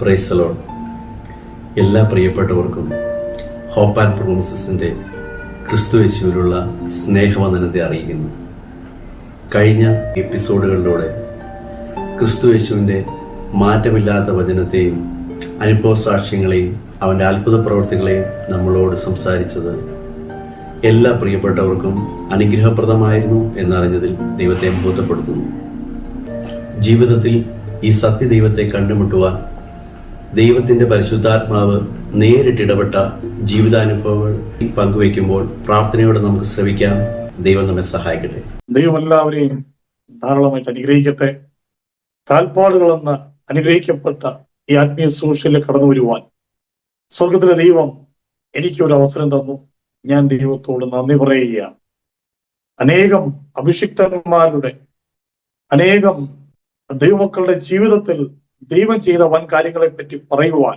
Praise the Lord. എല്ലാ പ്രിയപ്പെട്ടവർക്കും hope and പ്രോമിസസിൻ്റെ ക്രിസ്തുയേശുവിലുള്ള സ്നേഹവന്ദനത്തെ അറിയിക്കുന്നു. കഴിഞ്ഞ എപ്പിസോഡുകളിലൂടെ ക്രിസ്തുയേശുവിൻ്റെ മാറ്റമില്ലാത്ത വചനത്തെയും അനുഭവ സാക്ഷ്യങ്ങളെയും അവൻ്റെ അത്ഭുത പ്രവൃത്തികളെയും നമ്മളോട് സംസാരിച്ചത് എല്ലാ പ്രിയപ്പെട്ടവർക്കും അനുഗ്രഹപ്രദമായിരുന്നു എന്നറിഞ്ഞതിൽ ദൈവത്തെ ബോധപ്പെടുത്തുന്നു. ജീവിതത്തിൽ ഈ സത്യദൈവത്തെ കണ്ടുമുട്ടുവാൻ ദൈവത്തിൻ്റെ പരിശുദ്ധാത്മാവ് നേരിട്ടിടപെട്ട ജീവിതാനുഭവങ്ങൾ പങ്കുവയ്ക്കുമ്പോൾ പ്രാർത്ഥനയോടെ നമുക്ക് ശ്രവിക്കാം. ദൈവം നമ്മെ സഹായിക്കട്ടെ. ദൈവം എല്ലാവരെയും ധാരാളമായിട്ട് അനുഗ്രഹിക്കട്ടെ. കാൽപ്പാടുകളെന്ന് അനുഗ്രഹിക്കപ്പെട്ട ഈ ആത്മീയ സൂക്ഷിയിൽ കടന്നു വരുവാൻ സ്വർഗത്തിലെ ദൈവം എനിക്കൊരു അവസരം തന്നു. ഞാൻ ദൈവത്തോട് നന്ദി പറയുകയാണ്. അനേകം അഭിഷിക്തന്മാരുടെ, അനേകം ദൈവമക്കളുടെ ജീവിതത്തിൽ ദൈവം ചെയ്ത വൻ കാര്യങ്ങളെ പറ്റി പറയുവാൻ,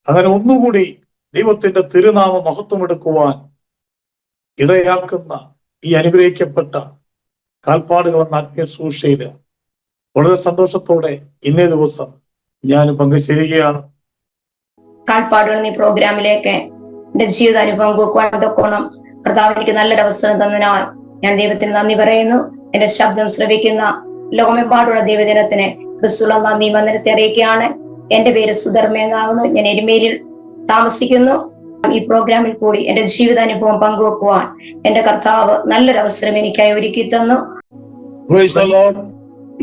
അങ്ങനെ ഒന്നുകൂടി ദൈവത്തിന്റെ തിരുനാമ മഹത്വമെടുക്കുവാൻ ഇടയാക്കുന്ന ഈ അനുഗ്രഹിക്കപ്പെട്ട കാൽപ്പാടുകളെന്ന ആത്മീയ സൂക്ഷിയില് വളരെ സന്തോഷത്തോടെ ഇന്നേ ദിവസം ഞാൻ പങ്കുചേരുകയാണ്. കാൽപ്പാടുകൾ എന്ന പ്രോഗ്രാമിലേക്ക് എന്റെ ജീവിതാനുഭവം പങ്കുവെക്കുവാൻ കർത്താവ് എനിക്ക് നല്ലൊരു അവസരം തന്നതിനാൽ ഞാൻ ദൈവത്തിന് നന്ദി പറയുന്നു. എന്റെ ശബ്ദം ശ്രവിക്കുന്ന ലോകമെമ്പാടുള്ള ദൈവജനത്തിന് ക്രിസ്തുള്ള നന്ദി വന്ദനത്തെ അറിയിക്കുകയാണ്. എന്റെ പേര് സുധർമ്മ എന്നാകുന്നു. ഞാൻ എരുമേലിൽ താമസിക്കുന്നു. ഈ പ്രോഗ്രാമിൽ കൂടി എന്റെ ജീവിതാനുഭവം പങ്കുവെക്കുവാൻ എന്റെ കർത്താവ് നല്ലൊരു അവസരം എനിക്കായി ഒരുക്കി തന്നു.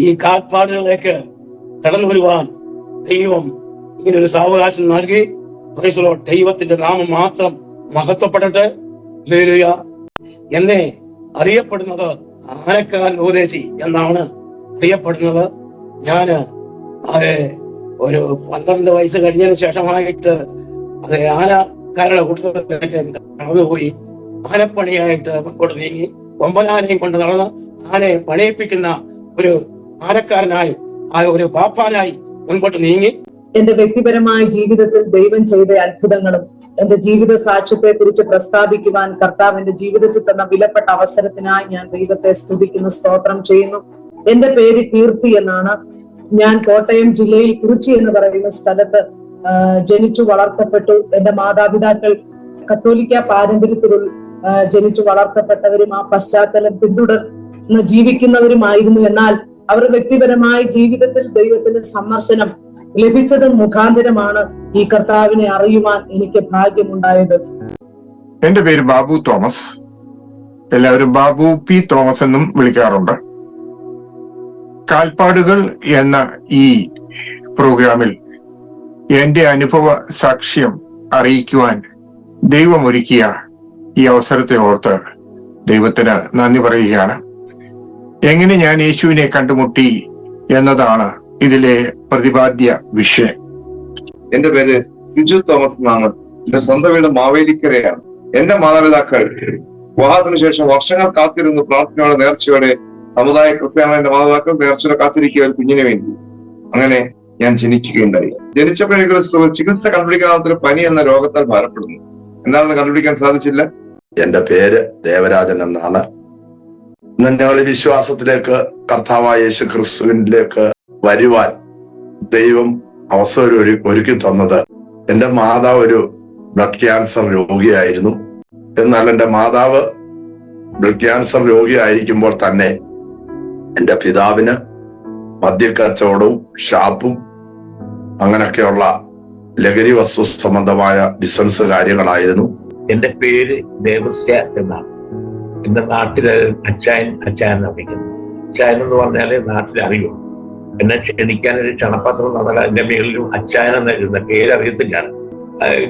ഈ കാൽപ്പാടുകളിലേക്ക് കടന്നു വരുവാൻ ദൈവം ഇങ്ങനൊരു സാവകാശം നൽകി. ദൈവത്തിന്റെ നാമം മാത്രം മഹത്വപ്പെടട്ടെ. എന്നെ അറിയപ്പെടുന്നത് ആനക്കാൽ ഉപദേശി എന്നാണ് അറിയപ്പെടുന്നത്. ഞാന് ഒരു 12 വയസ്സ് കഴിഞ്ഞതിന് ശേഷമായിട്ട് ആനക്കാരുടെ കൂട്ടത്തിലേക്ക് കടന്നുപോയി ആനപ്പണിയായിട്ട് മുൻപോട്ട് നീങ്ങി കൊമ്പനാനയും കൊണ്ട് നടന്ന് ആനയെ പണിയിപ്പിക്കുന്ന ഒരു ആനക്കാരനായി, ഒരു പാപ്പാനായി മുൻപോട്ട് നീങ്ങി. എന്റെ വ്യക്തിപരമായ ജീവിതത്തിൽ ദൈവം ചെയ്ത അത്ഭുതങ്ങളും എന്റെ ജീവിത സാക്ഷ്യത്തെ കുറിച്ച് പ്രസ്താവിക്കുവാൻ കർത്താവ് എന്റെ ജീവിതത്തിൽ തന്ന വിലപ്പെട്ട അവസരത്തിനായി ഞാൻ ദൈവത്തെ സ്തുതിക്കുന്നു, സ്തോത്രം ചെയ്യുന്നു. എന്റെ പേര് കീർത്തി എന്നാണ്. ഞാൻ കോട്ടയം ജില്ലയിൽ കുറിച്ചി എന്ന് പറയുന്ന സ്ഥലത്ത് ജനിച്ചു വളർത്തപ്പെട്ടു. എന്റെ മാതാപിതാക്കൾ കത്തോലിക്ക പാരമ്പര്യത്തിൽ ജനിച്ചു വളർത്തപ്പെട്ടവരും ആ പശ്ചാത്തലം പിന്തുടർന്ന് ജീവിക്കുന്നവരുമായിരുന്നു. എന്നാൽ അവർ വ്യക്തിപരമായ ജീവിതത്തിൽ ദൈവത്തിന്റെ സന്ദർശനം ലഭിച്ചത് മുഖാന്തരമാണ് ഈ കർത്താവിനെ അറിയുവാൻ എനിക്ക് ഭാഗ്യമുണ്ടായത്. എന്റെ പേര് ബാബു തോമസ്. എല്ലാവരും ബാബു പി തോമസ് എന്നും വിളിക്കാറുണ്ട്. കാൽപ്പാടുകൾ എന്ന ഈ പ്രോഗ്രാമിൽ എന്റെ അനുഭവ സാക്ഷ്യം അറിയിക്കുവാൻ ദൈവമൊരുക്കിയ ഈ അവസരത്തെ ഓർത്ത് ദൈവത്തിന് നന്ദി പറയുകയാണ്. എങ്ങനെ ഞാൻ യേശുവിനെ കണ്ടുമുട്ടി എന്നതാണ് ഇതിലെ പ്രതിപാദ്യ വിഷയം. എന്റെ പേര് സിജു തോമസ് എന്നാണ്. എന്റെ സ്വന്തം വീട് മാവേലിക്കരയാണ്. എന്റെ മാതാപിതാക്കൾ വിവാഹത്തിന് ശേഷം വർഷങ്ങൾ കാത്തിരുന്നു പ്രാർത്ഥനയോടെ നേർച്ചയോടെ സമുദായ ക്രിസ്ത്യാനികളുടെ എന്റെ മാതാപിതാക്കൾ നേർച്ചയോടെ കാത്തിരിക്കുക ഒരു കുഞ്ഞിന് വേണ്ടി. അങ്ങനെ ഞാൻ ജനിക്കുകയുണ്ടായി. ജനിച്ചപ്പോൾ എനിക്കൊരു ചികിത്സ കണ്ടുപിടിക്കാവുന്ന പനി എന്ന രോഗത്താൽ ഭാരപ്പെടുന്നു. എന്താണെന്ന് കണ്ടുപിടിക്കാൻ സാധിച്ചില്ല. എന്റെ പേര് ദേവരാജൻ എന്നാണ്. ഇന്ന് ഞങ്ങൾ വിശ്വാസത്തിലേക്ക് കർത്താവായ യേശു ക്രിസ്തുവിലേക്ക് വരുവാൻ ദൈവം അവസരം ഒരുക്കി തന്നത്. എന്റെ മാതാവ് ഒരു ബ്ലഡ് ക്യാൻസർ രോഗിയായിരുന്നു. എന്നാൽ എന്റെ മാതാവ് ബ്ലഡ് ക്യാൻസർ രോഗിയായിരിക്കുമ്പോൾ തന്നെ എന്റെ പിതാവിന് മദ്യക്കച്ചവടവും ഷാപ്പും അങ്ങനെയൊക്കെയുള്ള ലഹരി വസ്തു സംബന്ധമായ ബിസിനസ് കാര്യങ്ങളായിരുന്നു. എന്റെ പേര് ദേവസ്യ എന്നാണ്. എന്റെ നാട്ടില് അച്ചായൻ എന്നാണ് വിളിക്കുന്നത്. അച്ചായൻ എന്ന് പറഞ്ഞാല് നാട്ടിലറിയും. എന്നെ ക്ഷണിക്കാൻ ഒരു ക്ഷണപത്രം തന്നാൽ എന്റെ മേളിലും അച്ചായൻ എന്ന പേരറിയത്തില്ല.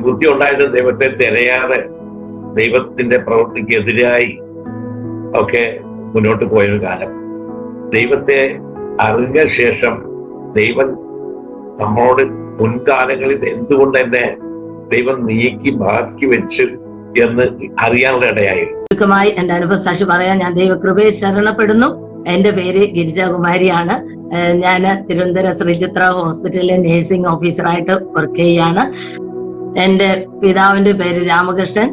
ബുദ്ധി ഉണ്ടായിട്ട് ദൈവത്തെ തിരയാതെ ദൈവത്തിന്റെ പ്രവൃത്തിക്ക് എതിരായി ഒക്കെ മുന്നോട്ട് പോയൊരു കാലം. ദൈവത്തെ അറിഞ്ഞ ശേഷം ദൈവം നമ്മളോട് മുൻകാലങ്ങളിൽ എന്തുകൊണ്ട് എന്നെ ദൈവം നീക്കി ബാക്കി വെച്ച് എന്ന് അറിയാനുള്ള ഇടയായി. എന്റെ അനുഭവ സാക്ഷി പറയാൻ ഞാൻ ദൈവകൃപയെ ശരണപ്പെടുന്നു. എന്റെ പേര് ഗിരിജാകുമാരിയാണ്. ഞാൻ തിരുവനന്തപുരം ശ്രീചിത്ര ഹോസ്പിറ്റലിലെ നേഴ്സിംഗ് ഓഫീസറായിട്ട് വർക്ക് ചെയ്യാണ്. എന്റെ പിതാവിന്റെ പേര് രാമകൃഷ്ണൻ,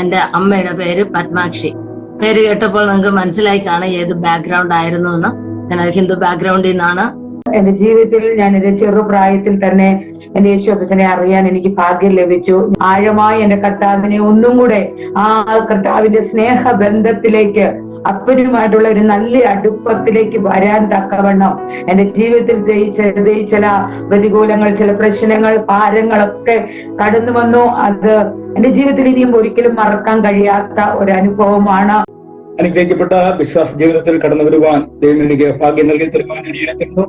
എന്റെ അമ്മയുടെ പേര് പത്മാക്ഷി. പേര് കേട്ടപ്പോൾ നിങ്ങൾക്ക് മനസ്സിലായി കാണാം ഏത് ബാക്ക്ഗ്രൗണ്ട് ആയിരുന്നു എന്ന്. ഞാൻ ഹിന്ദു ബാക്ക്ഗ്രൗണ്ടിൽ നിന്നാണ്. എന്റെ ജീവിതത്തിൽ ഞാനൊരു ചെറുപ്രായത്തിൽ തന്നെ എന്റെ യേശു അപ്പച്ചനെ അറിയാൻ എനിക്ക് ഭാഗ്യം ലഭിച്ചു. ആഴമായി എന്റെ കർത്താവിനെ ഒന്നും കൂടെ ആ കർത്താവിന്റെ സ്നേഹബന്ധത്തിലേക്ക്, അപ്പനുമായിട്ടുള്ള ഒരു നല്ല അടുപ്പത്തിലേക്ക് വരാൻ തക്കവണ്ണം എന്റെ ജീവിതത്തിൽ ചില പ്രതികൂലങ്ങൾ, ചില പ്രശ്നങ്ങൾ, ഭാരങ്ങളൊക്കെ കടന്നു വന്നു. അത് എന്റെ ജീവിതത്തിൽ ഇനിയും ഒരിക്കലും മറക്കാൻ കഴിയാത്ത ഒരു അനുഭവമാണ്. അനുഗ്രഹിക്കപ്പെട്ട വിശ്വാസ ജീവിതത്തിൽ കടന്നു വരുവാൻ ദൈവം എനിക്ക് ഭാഗ്യം നൽകി തരുവാൻ ഇടയായിത്തീർന്നു.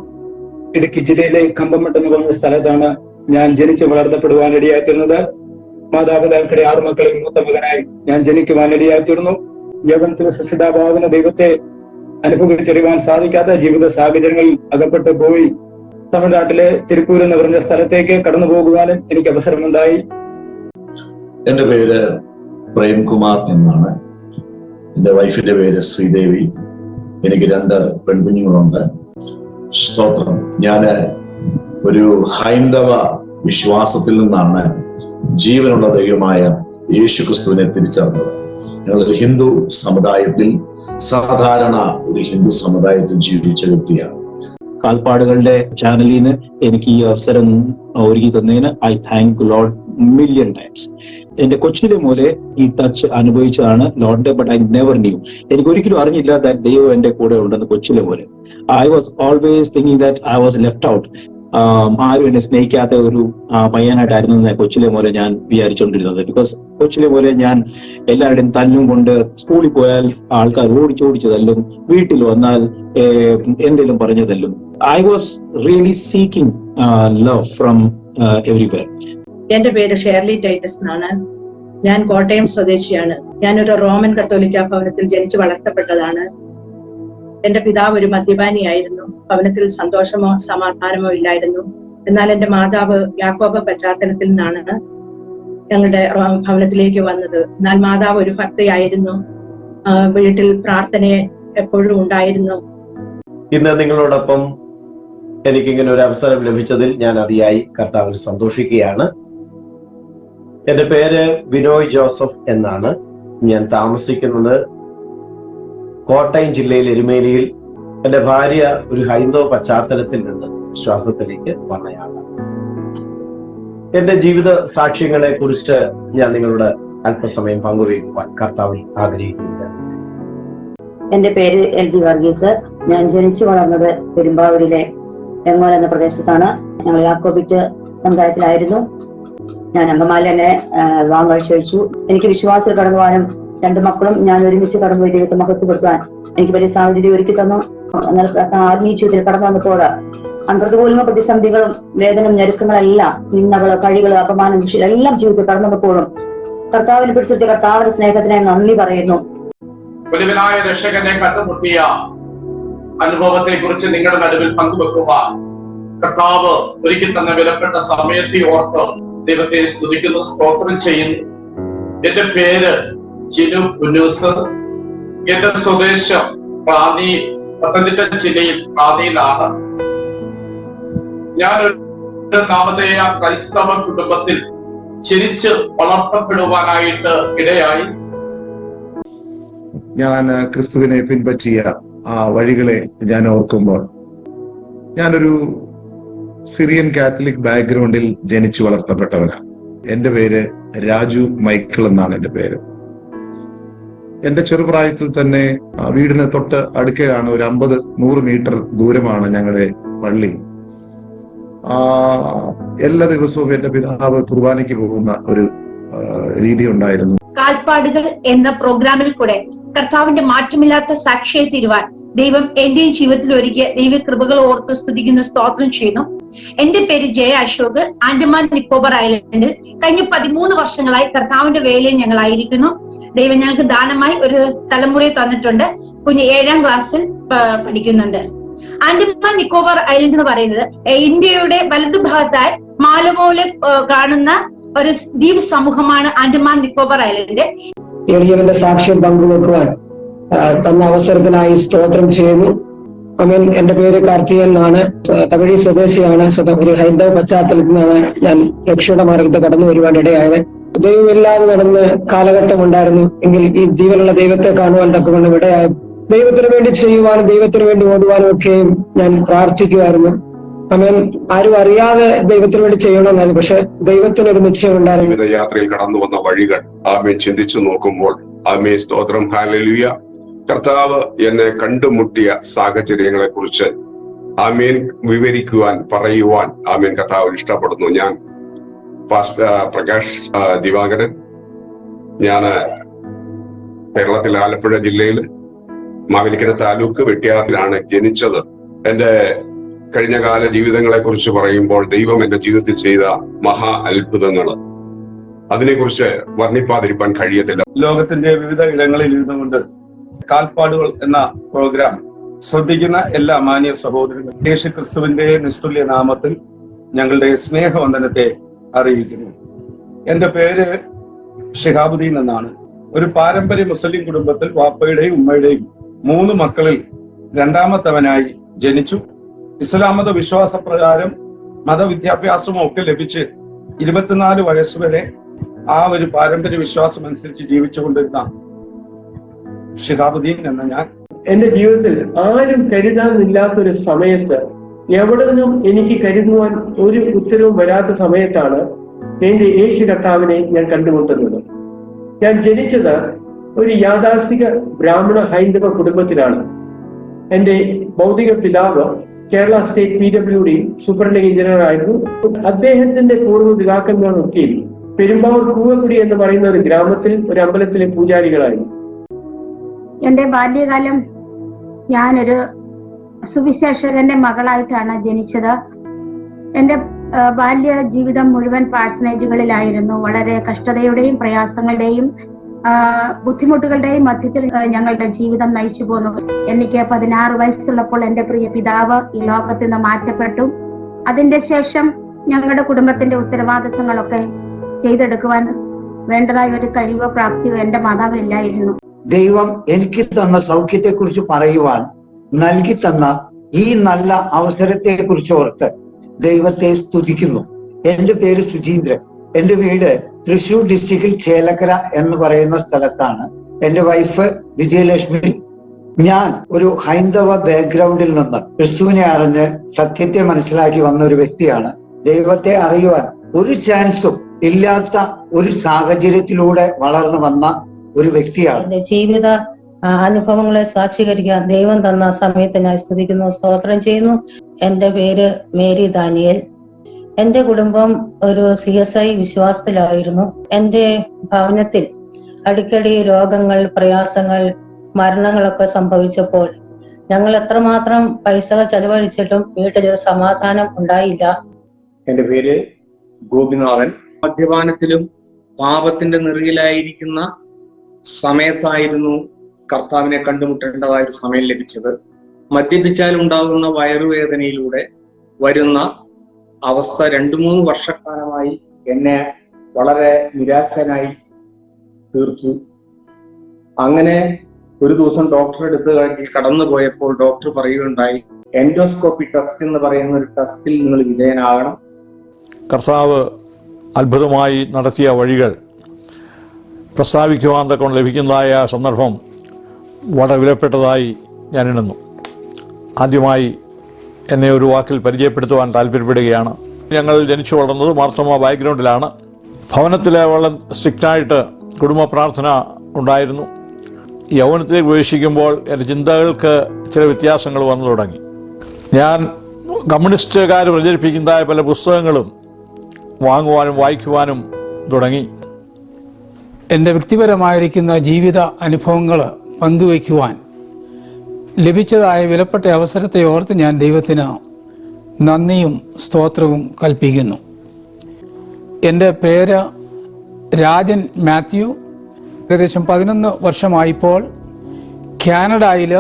ഇടുക്കി ജില്ലയിലെ കമ്പംമട്ട് എന്ന് പറഞ്ഞ സ്ഥലത്താണ് ഞാൻ ജനിച്ച് വളർത്തപ്പെടുവാൻ ഇടയായിത്തീർന്നത്. മാതാപിതാക്കളുടെ 6 മക്കളിൽ മൂത്ത മകനായി ഞാൻ ജനിക്കുവാൻ ഇടയായിത്തീർന്നു. യവനത്തിൽ സൃഷ്ടിതാവാകുന്ന ദൈവത്തെ അനുഭവിച്ചറിയുവാൻ സാധിക്കാത്ത ജീവിത സാഹചര്യങ്ങളിൽ അകപ്പെട്ടു പോയി തമിഴ്നാട്ടിലെ തിരുപ്പൂർ എന്ന് പറഞ്ഞ സ്ഥലത്തേക്ക് കടന്നു പോകുവാനും എനിക്ക് അവസരമുണ്ടായി. എന്റെ പേര് പ്രേംകുമാർ എന്നാണ്. എന്റെ വൈഫിന്റെ പേര് ശ്രീദേവി. എനിക്ക് 2 പെൺകുഞ്ഞുങ്ങളുണ്ട്. സ്തോത്രം. ഞാന് ഒരു ഹൈന്ദവ വിശ്വാസത്തിൽ നിന്നാണ് ജീവനുള്ള ദൈവമായ യേശു ക്രിസ്തുവിനെ തിരിച്ചറിഞ്ഞത്. ഞങ്ങളൊരു ഹിന്ദു സമുദായത്തിൽ, സാധാരണ ഒരു ഹിന്ദു സമുദായത്തിൽ ജീവിച്ച വ്യക്തിയാണ്. കാൽപ്പാടുകളുടെ ചാനലിൽ നിന്ന് എനിക്ക് ഈ അവസരം ഒരുക്കി തന്നതിന് I thank Lord million times. എന്റെ കൊച്ചിലെ മൂലെ ഈ ടച്ച് അനുഭവിച്ചതാണ് ലോർഡിന്റെ, ബട്ട് ഐ നെവർ ന്യൂ. എനിക്ക് ഒരിക്കലും അറിഞ്ഞില്ല ദാറ്റ് ദൈവം എന്റെ കൂടെ ഉണ്ടെന്ന് കൊച്ചിലെ മൂലെ. I was always thinking that I was left out. ആരും എന്നെ സ്നേഹിക്കാത്ത ഒരു പയ്യനായിട്ടായിരുന്നു കൊച്ചിലെ മൂലെ ഞാൻ വിചാരിച്ചുകൊണ്ടിരുന്നത്. ബിക്കോസ് കൊച്ചിലെ പോലെ ഞാൻ എല്ലാവരുടെയും തല്ലും കൊണ്ട്, സ്കൂളിൽ പോയാൽ ആൾക്കാർ ഓടിച്ചോടിച്ചു തല്ലും, വീട്ടിൽ വന്നാൽ എന്തെങ്കിലും പറഞ്ഞു തല്ലും. I was really seeking love from everywhere. എന്റെ പേര് ഷേർലി ടൈറ്റസ് എന്നാണ്. ഞാൻ കോട്ടയം സ്വദേശിയാണ്. ഞാനൊരു റോമൻ കത്തോലിക്ക ഭവനത്തിൽ ജനിച്ചു വളർത്തപ്പെട്ടതാണ്. എന്റെ പിതാവ് ഒരു മദ്യപാനിയായിരുന്നു. ഭവനത്തിൽ സന്തോഷമോ സമാധാനമോ ഇല്ലായിരുന്നു. എന്നാൽ എന്റെ മാതാവ് യാക്കോബ പശ്ചാത്തലത്തിൽ നിന്നാണ് ഞങ്ങളുടെ ഭവനത്തിലേക്ക് വന്നത്. എന്നാൽ മാതാവ് ഒരു ഭക്തയായിരുന്നു. വീട്ടിൽ പ്രാർത്ഥന എപ്പോഴും ഉണ്ടായിരുന്നു. ഇന്ന് നിങ്ങളോടൊപ്പം എനിക്കിങ്ങനെ ഒരു അവസരം ലഭിച്ചതിൽ ഞാൻ അതിയായി കർത്താവിൽ സന്തോഷിക്കുകയാണ്. എന്റെ പേര് ബിനോയ് ജോസഫ് എന്നാണ്. ഞാൻ താമസിക്കുന്നത് കോട്ടയം ജില്ലയിൽ എരുമേലിയിൽ. എന്റെ ഭാര്യ ഒരു ഹൈന്ദവ പശ്ചാത്തലത്തിൽ നിന്ന് വിശ്വാസത്തിലേക്ക് വന്നയാളാണ്. എന്റെ ജീവിത സാക്ഷ്യങ്ങളെ കുറിച്ച് ഞാൻ നിങ്ങളോട് അല്പസമയം പങ്കുവയ്ക്കുവാൻ കർത്താവിൽ ആഗ്രഹിക്കുന്നുണ്ട്. എന്റെ പേര് LD വർഗീസ്. ഞാൻ ജനിച്ചു വളർന്നത് പെരുമ്പാവൂരിലെ എങ്ങോൽ എന്ന പ്രദേശത്താണ്. ഞങ്ങൾ യാക്കോബിറ്റ് സമുദായത്തിലായിരുന്നു. ഞാൻ അങ്കമാലി തന്നെ വിവാഹം കഴിച്ചു. എനിക്ക് വിശ്വാസത്തിൽ കടന്നു പോകാനും 2 മക്കളും ഞാൻ ഒരുമിച്ച് കടന്നുപോയി ദൈവത്തെ മഹത്വപ്പെടുത്താൻ എനിക്ക് വലിയ സാഹചര്യം ഒരുക്കി തന്നു. എന്നാൽ ആത്മീയ ജീവിതത്തിൽ കടന്നു വന്നപ്പോൾ പ്രതികൂലങ്ങളും പ്രതിസന്ധികളും വേദനയും ഞെരുക്കങ്ങളെല്ലാം, നിന്ദകള്, കഴികള്, അപമാനം, എല്ലാം ജീവിതത്തിൽ കടന്നു വന്നപ്പോഴും കർത്താവിനെ പിടിച്ചെത്തിയ കർത്താവിന്റെ സ്നേഹത്തിനെ നന്ദി പറയുന്നു. വലിയവനായ രക്ഷകനെ കണ്ടുമുട്ടിയ അനുഭവത്തെ കുറിച്ച് നിങ്ങളുടെ നടുവിൽ പങ്കുവെക്കുവാൻ കർത്താവ് ഒരുക്കി തന്ന വിലപ്പെട്ട സമയത്തെ ഓർത്ത് ദൈവത്തെ സ്തുതിക്കുന്നു, സ്തോത്രം ചെയ്യുന്നു. എന്റെ പേര് ജിനു പുന്നൂസ്. എന്റെ സ്വദേശം പത്തനംതിട്ട ജില്ലയിൽ പ്രാതിയിലാണ്. ഞാൻ ഒരു നാമധേയ ക്രൈസ്തവ കുടുംബത്തിൽ ജനിച്ച് വളർത്തപ്പെടുവാനായിട്ട് ഇടയായി. ഞാൻ ക്രിസ്തുവിനെ പിൻപറ്റിയ ആ വഴികളെ ഞാൻ ഓർക്കുമ്പോൾ, ഞാനൊരു സിറിയൻ കാത്തലിക് ബാക്ക്ഗ്രൗണ്ടിൽ ജനിച്ചു വളർത്തപ്പെട്ടവനാണ്. എന്റെ പേര് രാജു മൈക്കിൾ എന്നാണ് എന്റെ പേര്. എന്റെ ചെറുപ്രായത്തിൽ തന്നെ വീടിന് തൊട്ട് അടുക്കലാണ്, ഒരു 50-100 മീറ്റർ ദൂരമാണ് ഞങ്ങളുടെ പള്ളി. എല്ലാ ദിവസവും എന്റെ പിതാവ് കുർബാനയ്ക്ക് പോകുന്ന ഒരു രീതി ഉണ്ടായിരുന്നു. കാൽപ്പാടുകൾ എന്ന പ്രോഗ്രാമിൽ കൂടെ കർത്താവിന്റെ മാറ്റമില്ലാത്ത സാക്ഷിയായി തീരുവാൻ ദൈവം എന്റെ ജീവിതത്തിൽ ഒരുക്കിയ ദൈവ കൃപകൾ ഓർത്ത് സ്തുതിക്കുന്ന സ്തോത്രം ചെയ്യുന്നു. എന്റെ പേര് ജയ അശോക്. ആൻഡമാൻ നിക്കോബർ ഐലൻഡിൽ കഴിഞ്ഞ 13 വർഷങ്ങളായി കർത്താവിന്റെ വേലയിൽ ഞങ്ങളായിരിക്കുന്നു. ദൈവം ഞങ്ങൾക്ക് ദാനമായി ഒരു തലമുറയെ തന്നിട്ടുണ്ട്. കുഞ്ഞ് 7ാം ക്ലാസ്സിൽ പഠിക്കുന്നുണ്ട്. ആൻഡമാൻ നിക്കോബർ ഐലൻഡ് എന്ന് പറയുന്നത് ഇന്ത്യയുടെ വലതുഭാഗത്തായി മാലപോലെ കാണുന്ന ഒരു ദ്വീപ് സമൂഹമാണ് ആൻഡമാൻ നിക്കോബർ ഐലൻഡ്. എളിയവന്റെ സാക്ഷ്യം പങ്കുവെക്കുവാൻ തന്ന അവസരത്തിനായി സ്തോത്രം ചെയ്യുന്നു. അമേൻ. എന്റെ പേര് കാർത്തികൻ എന്നാണ്. തകഴി സ്വദേശിയാണ്. ഒരു ഹൈന്ദവ പശ്ചാത്തലത്തിൽ നിന്നാണ് ഞാൻ രക്ഷയുടെ മാർഗത്തെ കടന്നു വരുവാൻ ഇടയായത്. ദൈവമില്ലാതെ നടന്ന കാലഘട്ടം ഉണ്ടായിരുന്നു എങ്കിൽ ഈ ജീവനുള്ള ദൈവത്തെ കാണുവാൻ തക്കവണ്ണം ഇടയായി. ദൈവത്തിന് വേണ്ടി ചെയ്യുവാനും ദൈവത്തിന് വേണ്ടി ഓടുവാനും ഒക്കെയും ഞാൻ പ്രാർത്ഥിക്കുമായിരുന്നു. ആമേൻ. ആരും അറിയാതെ ദൈവത്തിന് വേണ്ടി ചെയ്യണമെന്നായിരുന്നു, പക്ഷെ ദൈവത്തിനൊരു നിശ്ചയം ഉണ്ടായിരുന്നു. ജീവിത യാത്രയിൽ കടന്നു വന്ന വഴികൾ ആമേൻ ചിന്തിച്ചു നോക്കുമ്പോൾ ആമേൻ സ്തോത്രം, ഹല്ലേലൂയ. കർത്താവ് എന്നെ കണ്ടുമുട്ടിയ സാഹചര്യങ്ങളെ കുറിച്ച് ആമേൻ വിവരിക്കുവാൻ, പറയുവാൻ ആമേൻ കർത്താവ് ഇഷ്ടപ്പെടുന്നു. ഞാൻ പ്രകാശ് ദിവാകരൻ. ഞാൻ കേരളത്തിലെ ആലപ്പുഴ ജില്ലയിൽ മാവേലിക്കര താലൂക്ക് വെട്ടിയാറിലാണ് ജനിച്ചത്. എന്റെ കഴിഞ്ഞകാല ജീവിതങ്ങളെ കുറിച്ച് പറയുമ്പോൾ ദൈവം എന്റെ ജീവിതത്തിൽ ചെയ്ത മഹാ അത്ഭുതങ്ങൾ അതിനെക്കുറിച്ച് വർണ്ണിപ്പാതിരിക്കാൻ കഴിയത്തില്ല. ലോകത്തിന്റെ വിവിധ ഇടങ്ങളിൽ ഇരുന്നുകൊണ്ട് കാൽപ്പാടുകൾ എന്ന പ്രോഗ്രാം ശ്രദ്ധിക്കുന്ന എല്ലാ മാന്യ സഹോദരങ്ങളും യേശു ക്രിസ്തുവിന്റെ നിസ്തുല്യ നാമത്തിൽ ഞങ്ങളുടെ സ്നേഹവന്ദനത്തെ അറിയിക്കുന്നു. എന്റെ പേര് ഷിഹാബുദ്ദീൻ എന്നാണ്. ഒരു പാരമ്പര്യ മുസ്ലിം കുടുംബത്തിൽ വാപ്പയുടെയും ഉമ്മയുടെയും 3 മക്കളിൽ രണ്ടാമത്തവനായി ജനിച്ചു. ഇസ്ലാം മത വിശ്വാസപ്രകാരം മതവിദ്യാഭ്യാസവും ഒക്കെ ലഭിച്ച് 24 വയസ്സുവരെ ആ ഒരു പാരമ്പര്യ വിശ്വാസം അനുസരിച്ച് ജീവിച്ചുകൊണ്ടിരുന്ന ഷിഹാബുദ്ദീൻ എന്ന ഞാൻ എന്റെ ജീവിതത്തിൽ ആരും കരുതാനില്ലാത്തൊരു സമയത്ത്, എവിടെ നിന്നും എനിക്ക് കരുതുവാൻ ഒരു ഉത്തരവും വരാത്ത സമയത്താണ് എന്റെ യേശു കർത്താവിനെ ഞാൻ കണ്ടുമുട്ടുന്നത്. ഞാൻ ജനിച്ചത് ഒരു യാഥാസ്ഥിക ബ്രാഹ്മണ ഹൈന്ദവ കുടുംബത്തിലാണ്. എന്റെ ഭൗതിക പിതാവ് Kerala state PWD superintending engineer ആയിരുന്നു. അദ്ദേഹത്തിന്റെ പൂർവ്വ പിതാക്കന്മാരൊക്കെ പെരുമ്പാവൂർ കൂവക്കുടി എന്ന് പറയുന്ന ഒരു ഗ്രാമത്തിൽ ഒരു അമ്പലത്തിലെ പൂജാരികളായിരുന്നു. എന്റെ ബാല്യകാലം ഞാനൊരു സുവിശേഷകന്റെ മകളായിട്ടാണ് ജനിച്ചത്. എന്റെ ബാല്യ ജീവിതം മുഴുവൻ പാഴ്സനേജുകളിലായിരുന്നു. വളരെ കഷ്ടതയുടെയും പ്രയാസങ്ങളുടെയും ബുദ്ധിമുട്ടുകളുടെയും മധ്യത്തിൽ ഞങ്ങളുടെ ജീവിതം നയിച്ചു പോന്നു. എനിക്ക് 16 വയസ്സുള്ളപ്പോൾ എന്റെ പ്രിയ പിതാവ് ഈ ലോകത്തിൽ നിന്ന് മാറ്റപ്പെട്ടു. അതിന്റെ ശേഷം ഞങ്ങളുടെ കുടുംബത്തിന്റെ ഉത്തരവാദിത്തങ്ങളൊക്കെ ചെയ്തെടുക്കുവാൻ വേണ്ടതായ ഒരു കഴിവോ പ്രാപ്തിയോ എന്റെ മാതാവിനില്ലായിരുന്നു. ദൈവം എനിക്ക് തന്ന സൗഖ്യത്തെ കുറിച്ച് പറയുവാൻ നൽകി തന്ന ഈ നല്ല അവസരത്തെ കുറിച്ച് ഓർത്ത് ദൈവത്തെ സ്തുതിക്കുന്നു. എന്റെ പേര് സുജീന്ദ്രൻ. എന്റെ വീട് തൃശൂർ ഡിസ്ട്രിക്റ്റിൽ ചേലക്കര എന്ന് പറയുന്ന സ്ഥലത്താണ്. എന്റെ വൈഫ് വിജയലക്ഷ്മി. ഞാൻ ഒരു ഹൈന്ദവ ബാക്ക്ഗ്രൗണ്ടിൽ നിന്ന് ക്രിസ്തുവിനെ അറിഞ്ഞ് സത്യത്തെ മനസ്സിലാക്കി വന്ന ഒരു വ്യക്തിയാണ്. ദൈവത്തെ അറിയുവാൻ ഒരു ചാൻസും ഇല്ലാത്ത ഒരു സാഹചര്യത്തിലൂടെ വളർന്നു വന്ന ഒരു വ്യക്തിയാണ്. എന്റെ ജീവിത അനുഭവങ്ങളെ സാക്ഷീകരിക്കാൻ ദൈവം തന്ന സമയത്തിനായി സ്തുതിക്കുന്നു, സ്തോത്രം ചെയ്യുന്നു. എന്റെ പേര് മേരി ദാനിയേൽ. എന്റെ കുടുംബം ഒരു CSI വിശ്വാസത്തിലായിരുന്നു. എന്റെ ഭവനത്തിൽ അടിക്കടി രോഗങ്ങൾ, പ്രയാസങ്ങൾ, മരണങ്ങളൊക്കെ സംഭവിച്ചപ്പോൾ ഞങ്ങൾ എത്രമാത്രം പൈസകൾ ചെലവഴിച്ചിട്ടും വീട്ടിലൊരു സമാധാനം ഉണ്ടായില്ല. എന്റെ പേര് ഗോപിനാഥൻ. മദ്യപാനത്തിലും പാപത്തിന്റെ നിറയിലായിരിക്കുന്ന സമയത്തായിരുന്നു കർത്താവിനെ കണ്ടുമുട്ടേണ്ടതായ ഒരു സമയം ലഭിച്ചത്. മദ്യപിച്ചാൽ ഉണ്ടാകുന്ന വയറുവേദനയിലൂടെ വരുന്ന അവസ്ഥ 2-3 വർഷക്കാലമായി എന്നെ വളരെ നിരാശനായി തീർത്തു. അങ്ങനെ ഒരു ദിവസം ഡോക്ടറെ അടുത്ത് കടന്നു പോയപ്പോൾ ഡോക്ടർ പറയുകയുണ്ടായി, എൻഡോസ്കോപ്പി ടെസ്റ്റ് എന്ന് പറയുന്ന ഒരു ടെസ്റ്റിൽ നിങ്ങൾ വിധേയനാകണം. കർത്താവ് അത്ഭുതമായി നടത്തിയ വഴികൾ പ്രസ്താവിക്കുവാൻ തക്കൊണ്ട് ലഭിക്കുന്നതായ സന്ദർഭം വളരെ വിലപ്പെട്ടതായി ഞാൻ എണ്ണുന്നു. ആദ്യമായി എന്നെ ഒരു വാക്കിൽ പരിചയപ്പെടുത്തുവാൻ താല്പര്യപ്പെടുകയാണ്. ഞങ്ങൾ ജനിച്ചു വളർന്നത് മാർത്തോമ ബാക്ക്ഗ്രൗണ്ടിലാണ്. ഭവനത്തിൽ വളരെ സ്ട്രിക്റ്റായിട്ട് കുടുംബ പ്രാർത്ഥന ഉണ്ടായിരുന്നു. യൗവനത്തിലേക്ക് പ്രവേശിക്കുമ്പോൾ എൻ്റെ ചിന്തകൾക്ക് ചില വ്യത്യാസങ്ങൾ വന്നു തുടങ്ങി. ഞാൻ കമ്മ്യൂണിസ്റ്റുകാർ പ്രചരിപ്പിക്കുന്നതായ പല പുസ്തകങ്ങളും വാങ്ങുവാനും വായിക്കുവാനും തുടങ്ങി. എൻ്റെ വ്യക്തിപരമായിരിക്കുന്ന ജീവിത അനുഭവങ്ങൾ പങ്കുവയ്ക്കുവാൻ ലഭിച്ചതായ വിലപ്പെട്ട അവസരത്തെ ഓർത്ത് ഞാൻ ദൈവത്തിന് നന്ദിയും സ്തോത്രവും കൽപ്പിക്കുന്നു. എൻ്റെ പേര് രാജൻ മാത്യു. ഏകദേശം 11 വർഷമായിപ്പോൾ കാനഡയിൽ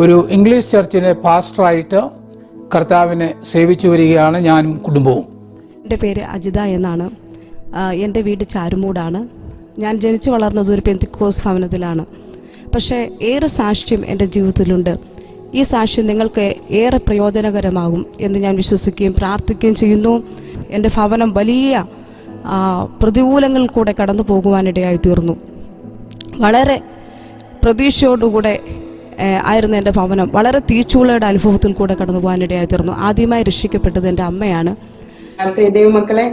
ഒരു ഇംഗ്ലീഷ് ചർച്ചിലെ പാസ്റ്ററായിട്ട് കർത്താവിനെ സേവിച്ചു വരികയാണ് ഞാനും കുടുംബവും. എൻ്റെ പേര് അജിത എന്നാണ്. എൻ്റെ വീട് ചാരുമൂടാണ്. ഞാൻ ജനിച്ചു വളർന്നത് ഒരു പെന്തിക്കോസ് ഭവനത്തിലാണ്. പക്ഷേ ഏറെ സാക്ഷ്യം എൻ്റെ ജീവിതത്തിലുണ്ട്. ഈ സാക്ഷ്യം നിങ്ങൾക്ക് ഏറെ പ്രയോജനകരമാകും എന്ന് ഞാൻ വിശ്വസിക്കുകയും പ്രാർത്ഥിക്കുകയും ചെയ്യുന്നു. എൻ്റെ ഭവനം വലിയ പ്രതികൂലങ്ങളിൽ കൂടെ കടന്നു പോകുവാനിടയായി തീർന്നു. വളരെ പ്രതീക്ഷയോടുകൂടെ ആയിരുന്ന എൻ്റെ ഭവനം വളരെ തീച്ചൂളയുടെ അനുഭവത്തിൽ കൂടെ കടന്നു പോകാനിടയായി തീർന്നു. ആദ്യമായി രക്ഷിക്കപ്പെട്ടത് എൻ്റെ അമ്മയാണ്. ദൈവമക്കളെ,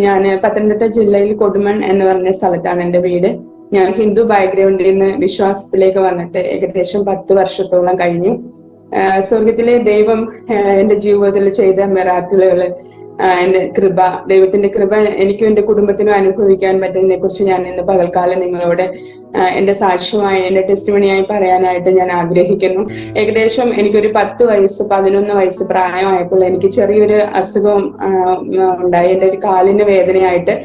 ഞാൻ പത്തനംതിട്ട ജില്ലയിൽ കൊടുമൺ എന്ന് പറഞ്ഞ സ്ഥലത്താണ് എൻ്റെ വീട്. ഞാൻ ഹിന്ദു ബാക്ക്ഗ്രൗണ്ടിൽ നിന്ന് വിശ്വാസത്തിലേക്ക് വന്നിട്ട് ഏകദേശം 10 വർഷത്തോളം കഴിഞ്ഞു. സ്വർഗത്തിലെ ദൈവം എൻ്റെ ജീവിതത്തിൽ ചെയ്ത മിറാക്കിളുകള്, എന്റെ കൃപ, ദൈവത്തിന്റെ കൃപ എനിക്കും എന്റെ കുടുംബത്തിനും അനുഭവിക്കാൻ പറ്റുന്നതിനെ കുറിച്ച് ഞാൻ ഇന്ന് പകൽക്കാലം നിങ്ങളോട് എന്റെ സാക്ഷ്യമായി, എന്റെ ടെസ്റ്റിമണിയായി പറയാനായിട്ട് ഞാൻ ആഗ്രഹിക്കുന്നു. ഏകദേശം എനിക്കൊരു 10 വയസ്സ് 11 വയസ്സ് പ്രായമായപ്പോൾ എനിക്ക് ചെറിയൊരു അസുഖം ഉണ്ടായി. എന്റെ ഒരു കാലിന് വേദനയായിട്ട്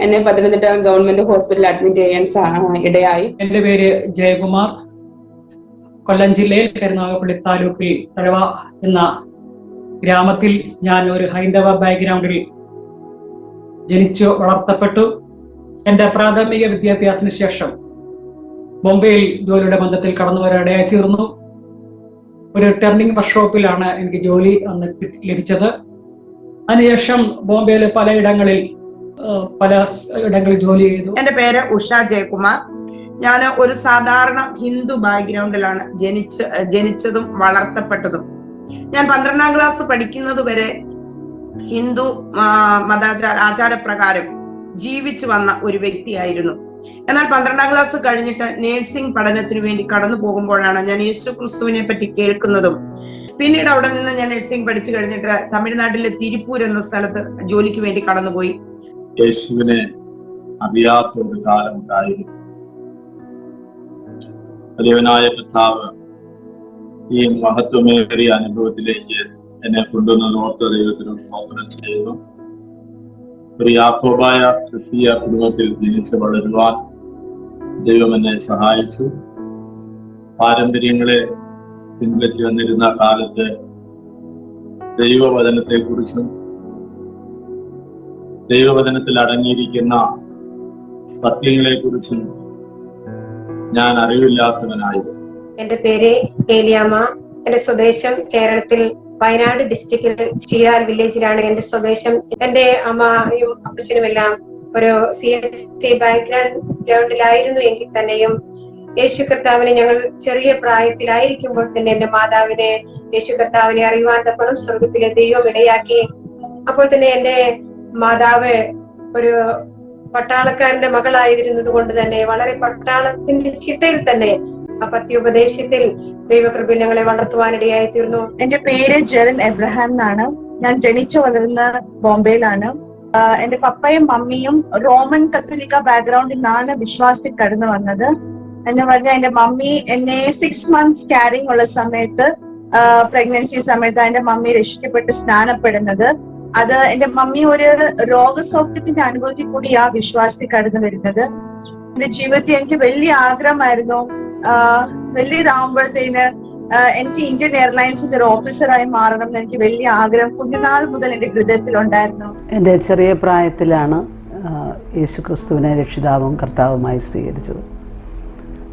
എന്നെ പത്തനംതിട്ട ഗവൺമെന്റ് ഹോസ്പിറ്റലിൽ അഡ്മിറ്റ് ചെയ്യാൻ ഇടയായി. എന്റെ പേര് ജയകുമാർ. കൊല്ലം ജില്ലയിൽ കരുനാഗപ്പള്ളി താലൂക്കിൽ തഴവ എന്ന ഗ്രാമത്തിൽ ഞാൻ ഒരു ഹൈന്ദവ ബാക്ക്ഗ്രൗണ്ടിൽ ജനിച്ചു വളർത്തപ്പെട്ടു. എൻ്റെ പ്രാഥമിക വിദ്യാഭ്യാസത്തിന് ശേഷം ബോംബെയിൽ ജോലിയുടെ ബന്ധത്തിൽ കടന്നു വരാനിടയായി തീർന്നു. ഒരു ടർണിംഗ് വർക്ക്ഷോപ്പിലാണ് എനിക്ക് ജോലി അന്ന് ലഭിച്ചത്. അതിനുശേഷം ബോംബെയിൽ പലയിടങ്ങളിൽ ജോലി ചെയ്തു. എൻ്റെ പേര് ഉഷ ജയകുമാർ. ഞാൻ ഒരു സാധാരണ ഹിന്ദു ബാക്ക്ഗ്രൗണ്ടിലാണ് ജനിച്ചതും വളർത്തപ്പെട്ടതും. ഞാൻ 12ാം ക്ലാസ് പഠിക്കുന്നത് വരെ ഹിന്ദു ആചാരപ്രകാരം ജീവിച്ചു വന്ന ഒരു വ്യക്തിയായിരുന്നു. എന്നാൽ 12ാം ക്ലാസ് കഴിഞ്ഞിട്ട് നേഴ്സിംഗ് പഠനത്തിനു വേണ്ടി കടന്നു പോകുമ്പോഴാണ് ഞാൻ യേശു ക്രിസ്തുവിനെ പറ്റി കേൾക്കുന്നതും. പിന്നീട് അവിടെ നിന്ന് ഞാൻ നഴ്സിംഗ് പഠിച്ചു കഴിഞ്ഞിട്ട് തമിഴ്നാട്ടിലെ തിരുപ്പൂർ എന്ന സ്ഥലത്ത് ജോലിക്ക് വേണ്ടി കടന്നുപോയി. യേശുവിനെ അറിയാത്ത ഒരു കാലം ഉണ്ടായിരുന്നു. വലിയവനായ കർത്താവ് ഈ മഹത്വമേറിയ അനുഭവത്തിലേക്ക് എന്നെ കൊണ്ടുവന്നത് ഓർത്ത ദൈവത്തിന് സ്തോത്രം ചെയ്യുന്നു. ഒരു യാക്കോബായ ക്രിസ്തീയ കുടുംബത്തിൽ ജനിച്ച് വളരുവാൻ ദൈവം എന്നെ സഹായിച്ചു. പാരമ്പര്യങ്ങളെ പിൻപറ്റി വന്നിരുന്ന കാലത്ത് ദൈവവചനത്തെ കുറിച്ചും ദൈവവചനത്തിൽ അടങ്ങിയിരിക്കുന്ന സത്യങ്ങളെ കുറിച്ചും ഞാൻ അറിവില്ലാത്തവനായിരുന്നു. എന്റെ പേര് ഏലിയാമ്മ. എന്റെ സ്വദേശം കേരളത്തിൽ വയനാട് ഡിസ്ട്രിക്റ്റിൽ ചീരാൽ വില്ലേജിലാണ് എന്റെ സ്വദേശം. എന്റെ അമ്മയും അപ്പച്ചനും എല്ലാം ഒരു CSC ബാക്ക്ഗ്രൗണ്ടിലായിരുന്നു എങ്കിൽ തന്നെയും യേശു കർത്താവിനെ ഞങ്ങൾ ചെറിയ പ്രായത്തിലായിരിക്കുമ്പോൾ തന്നെ എന്റെ മാതാവിനെ യേശു കർത്താവിനെ അറിയുവാൻ തക്കണം സ്വർഗത്തിലെ ദൈവം ഇടയാക്കി. അപ്പോൾ തന്നെ എന്റെ മാതാവ് ഒരു പട്ടാളക്കാരന്റെ മകളായിരുന്നത് കൊണ്ട് തന്നെ വളരെ പട്ടാളത്തിന്റെ ചിട്ടയിൽ തന്നെ പത്യോപദേശത്തിൽ ദൈവകൃപ ഞങ്ങളെ വളർത്തുവാനിടയായി തീർന്നു. എന്റെ പേര് ജെറിൻ എബ്രഹാം എന്നാണ്. ഞാൻ ജനിച്ചു വളർന്ന ബോംബെയിലാണ്. എന്റെ പപ്പയും മമ്മിയും റോമൻ കത്തോലിക്ക ബാക്ക്ഗ്രൗണ്ടിൽ നിന്നാണ് വിശ്വാസത്തിൽ കടന്നു വന്നത്. എന്ന് പറഞ്ഞാൽ എന്റെ മമ്മി എന്നെ 6 months ക്യാരിങ് ഉള്ള സമയത്ത്, പ്രഗ്നൻസി സമയത്ത് എന്റെ മമ്മി രക്ഷിക്കപ്പെട്ട് സ്നാനപ്പെടുന്നത്. അത് എന്റെ മമ്മി ഒരു രോഗസൗഖ്യത്തിന്റെ അനുഭവത്തിൽ കൂടി ആ വിശ്വാസത്തിൽ കടന്നു വരുന്നത്. എന്റെ ജീവിതത്തിൽ എനിക്ക് വലിയ ആഗ്രഹമായിരുന്നു, വലിയതാകുമ്പോഴത്തേന് എനിക്ക് ഇന്ത്യൻ എയർലൈൻസിന്റെ ഒരു ഓഫീസറായി മാറണം എന്ന് എനിക്ക് വലിയ ആഗ്രഹം കുഞ്ഞുനാൾ മുതൽ എന്റെ ഹൃദയത്തിലുണ്ടായിരുന്നു. എൻ്റെ ചെറിയ പ്രായത്തിലാണ് യേശു ക്രിസ്തുവിനെ രക്ഷിതാവും കർത്താവുമായി സ്വീകരിച്ചത്.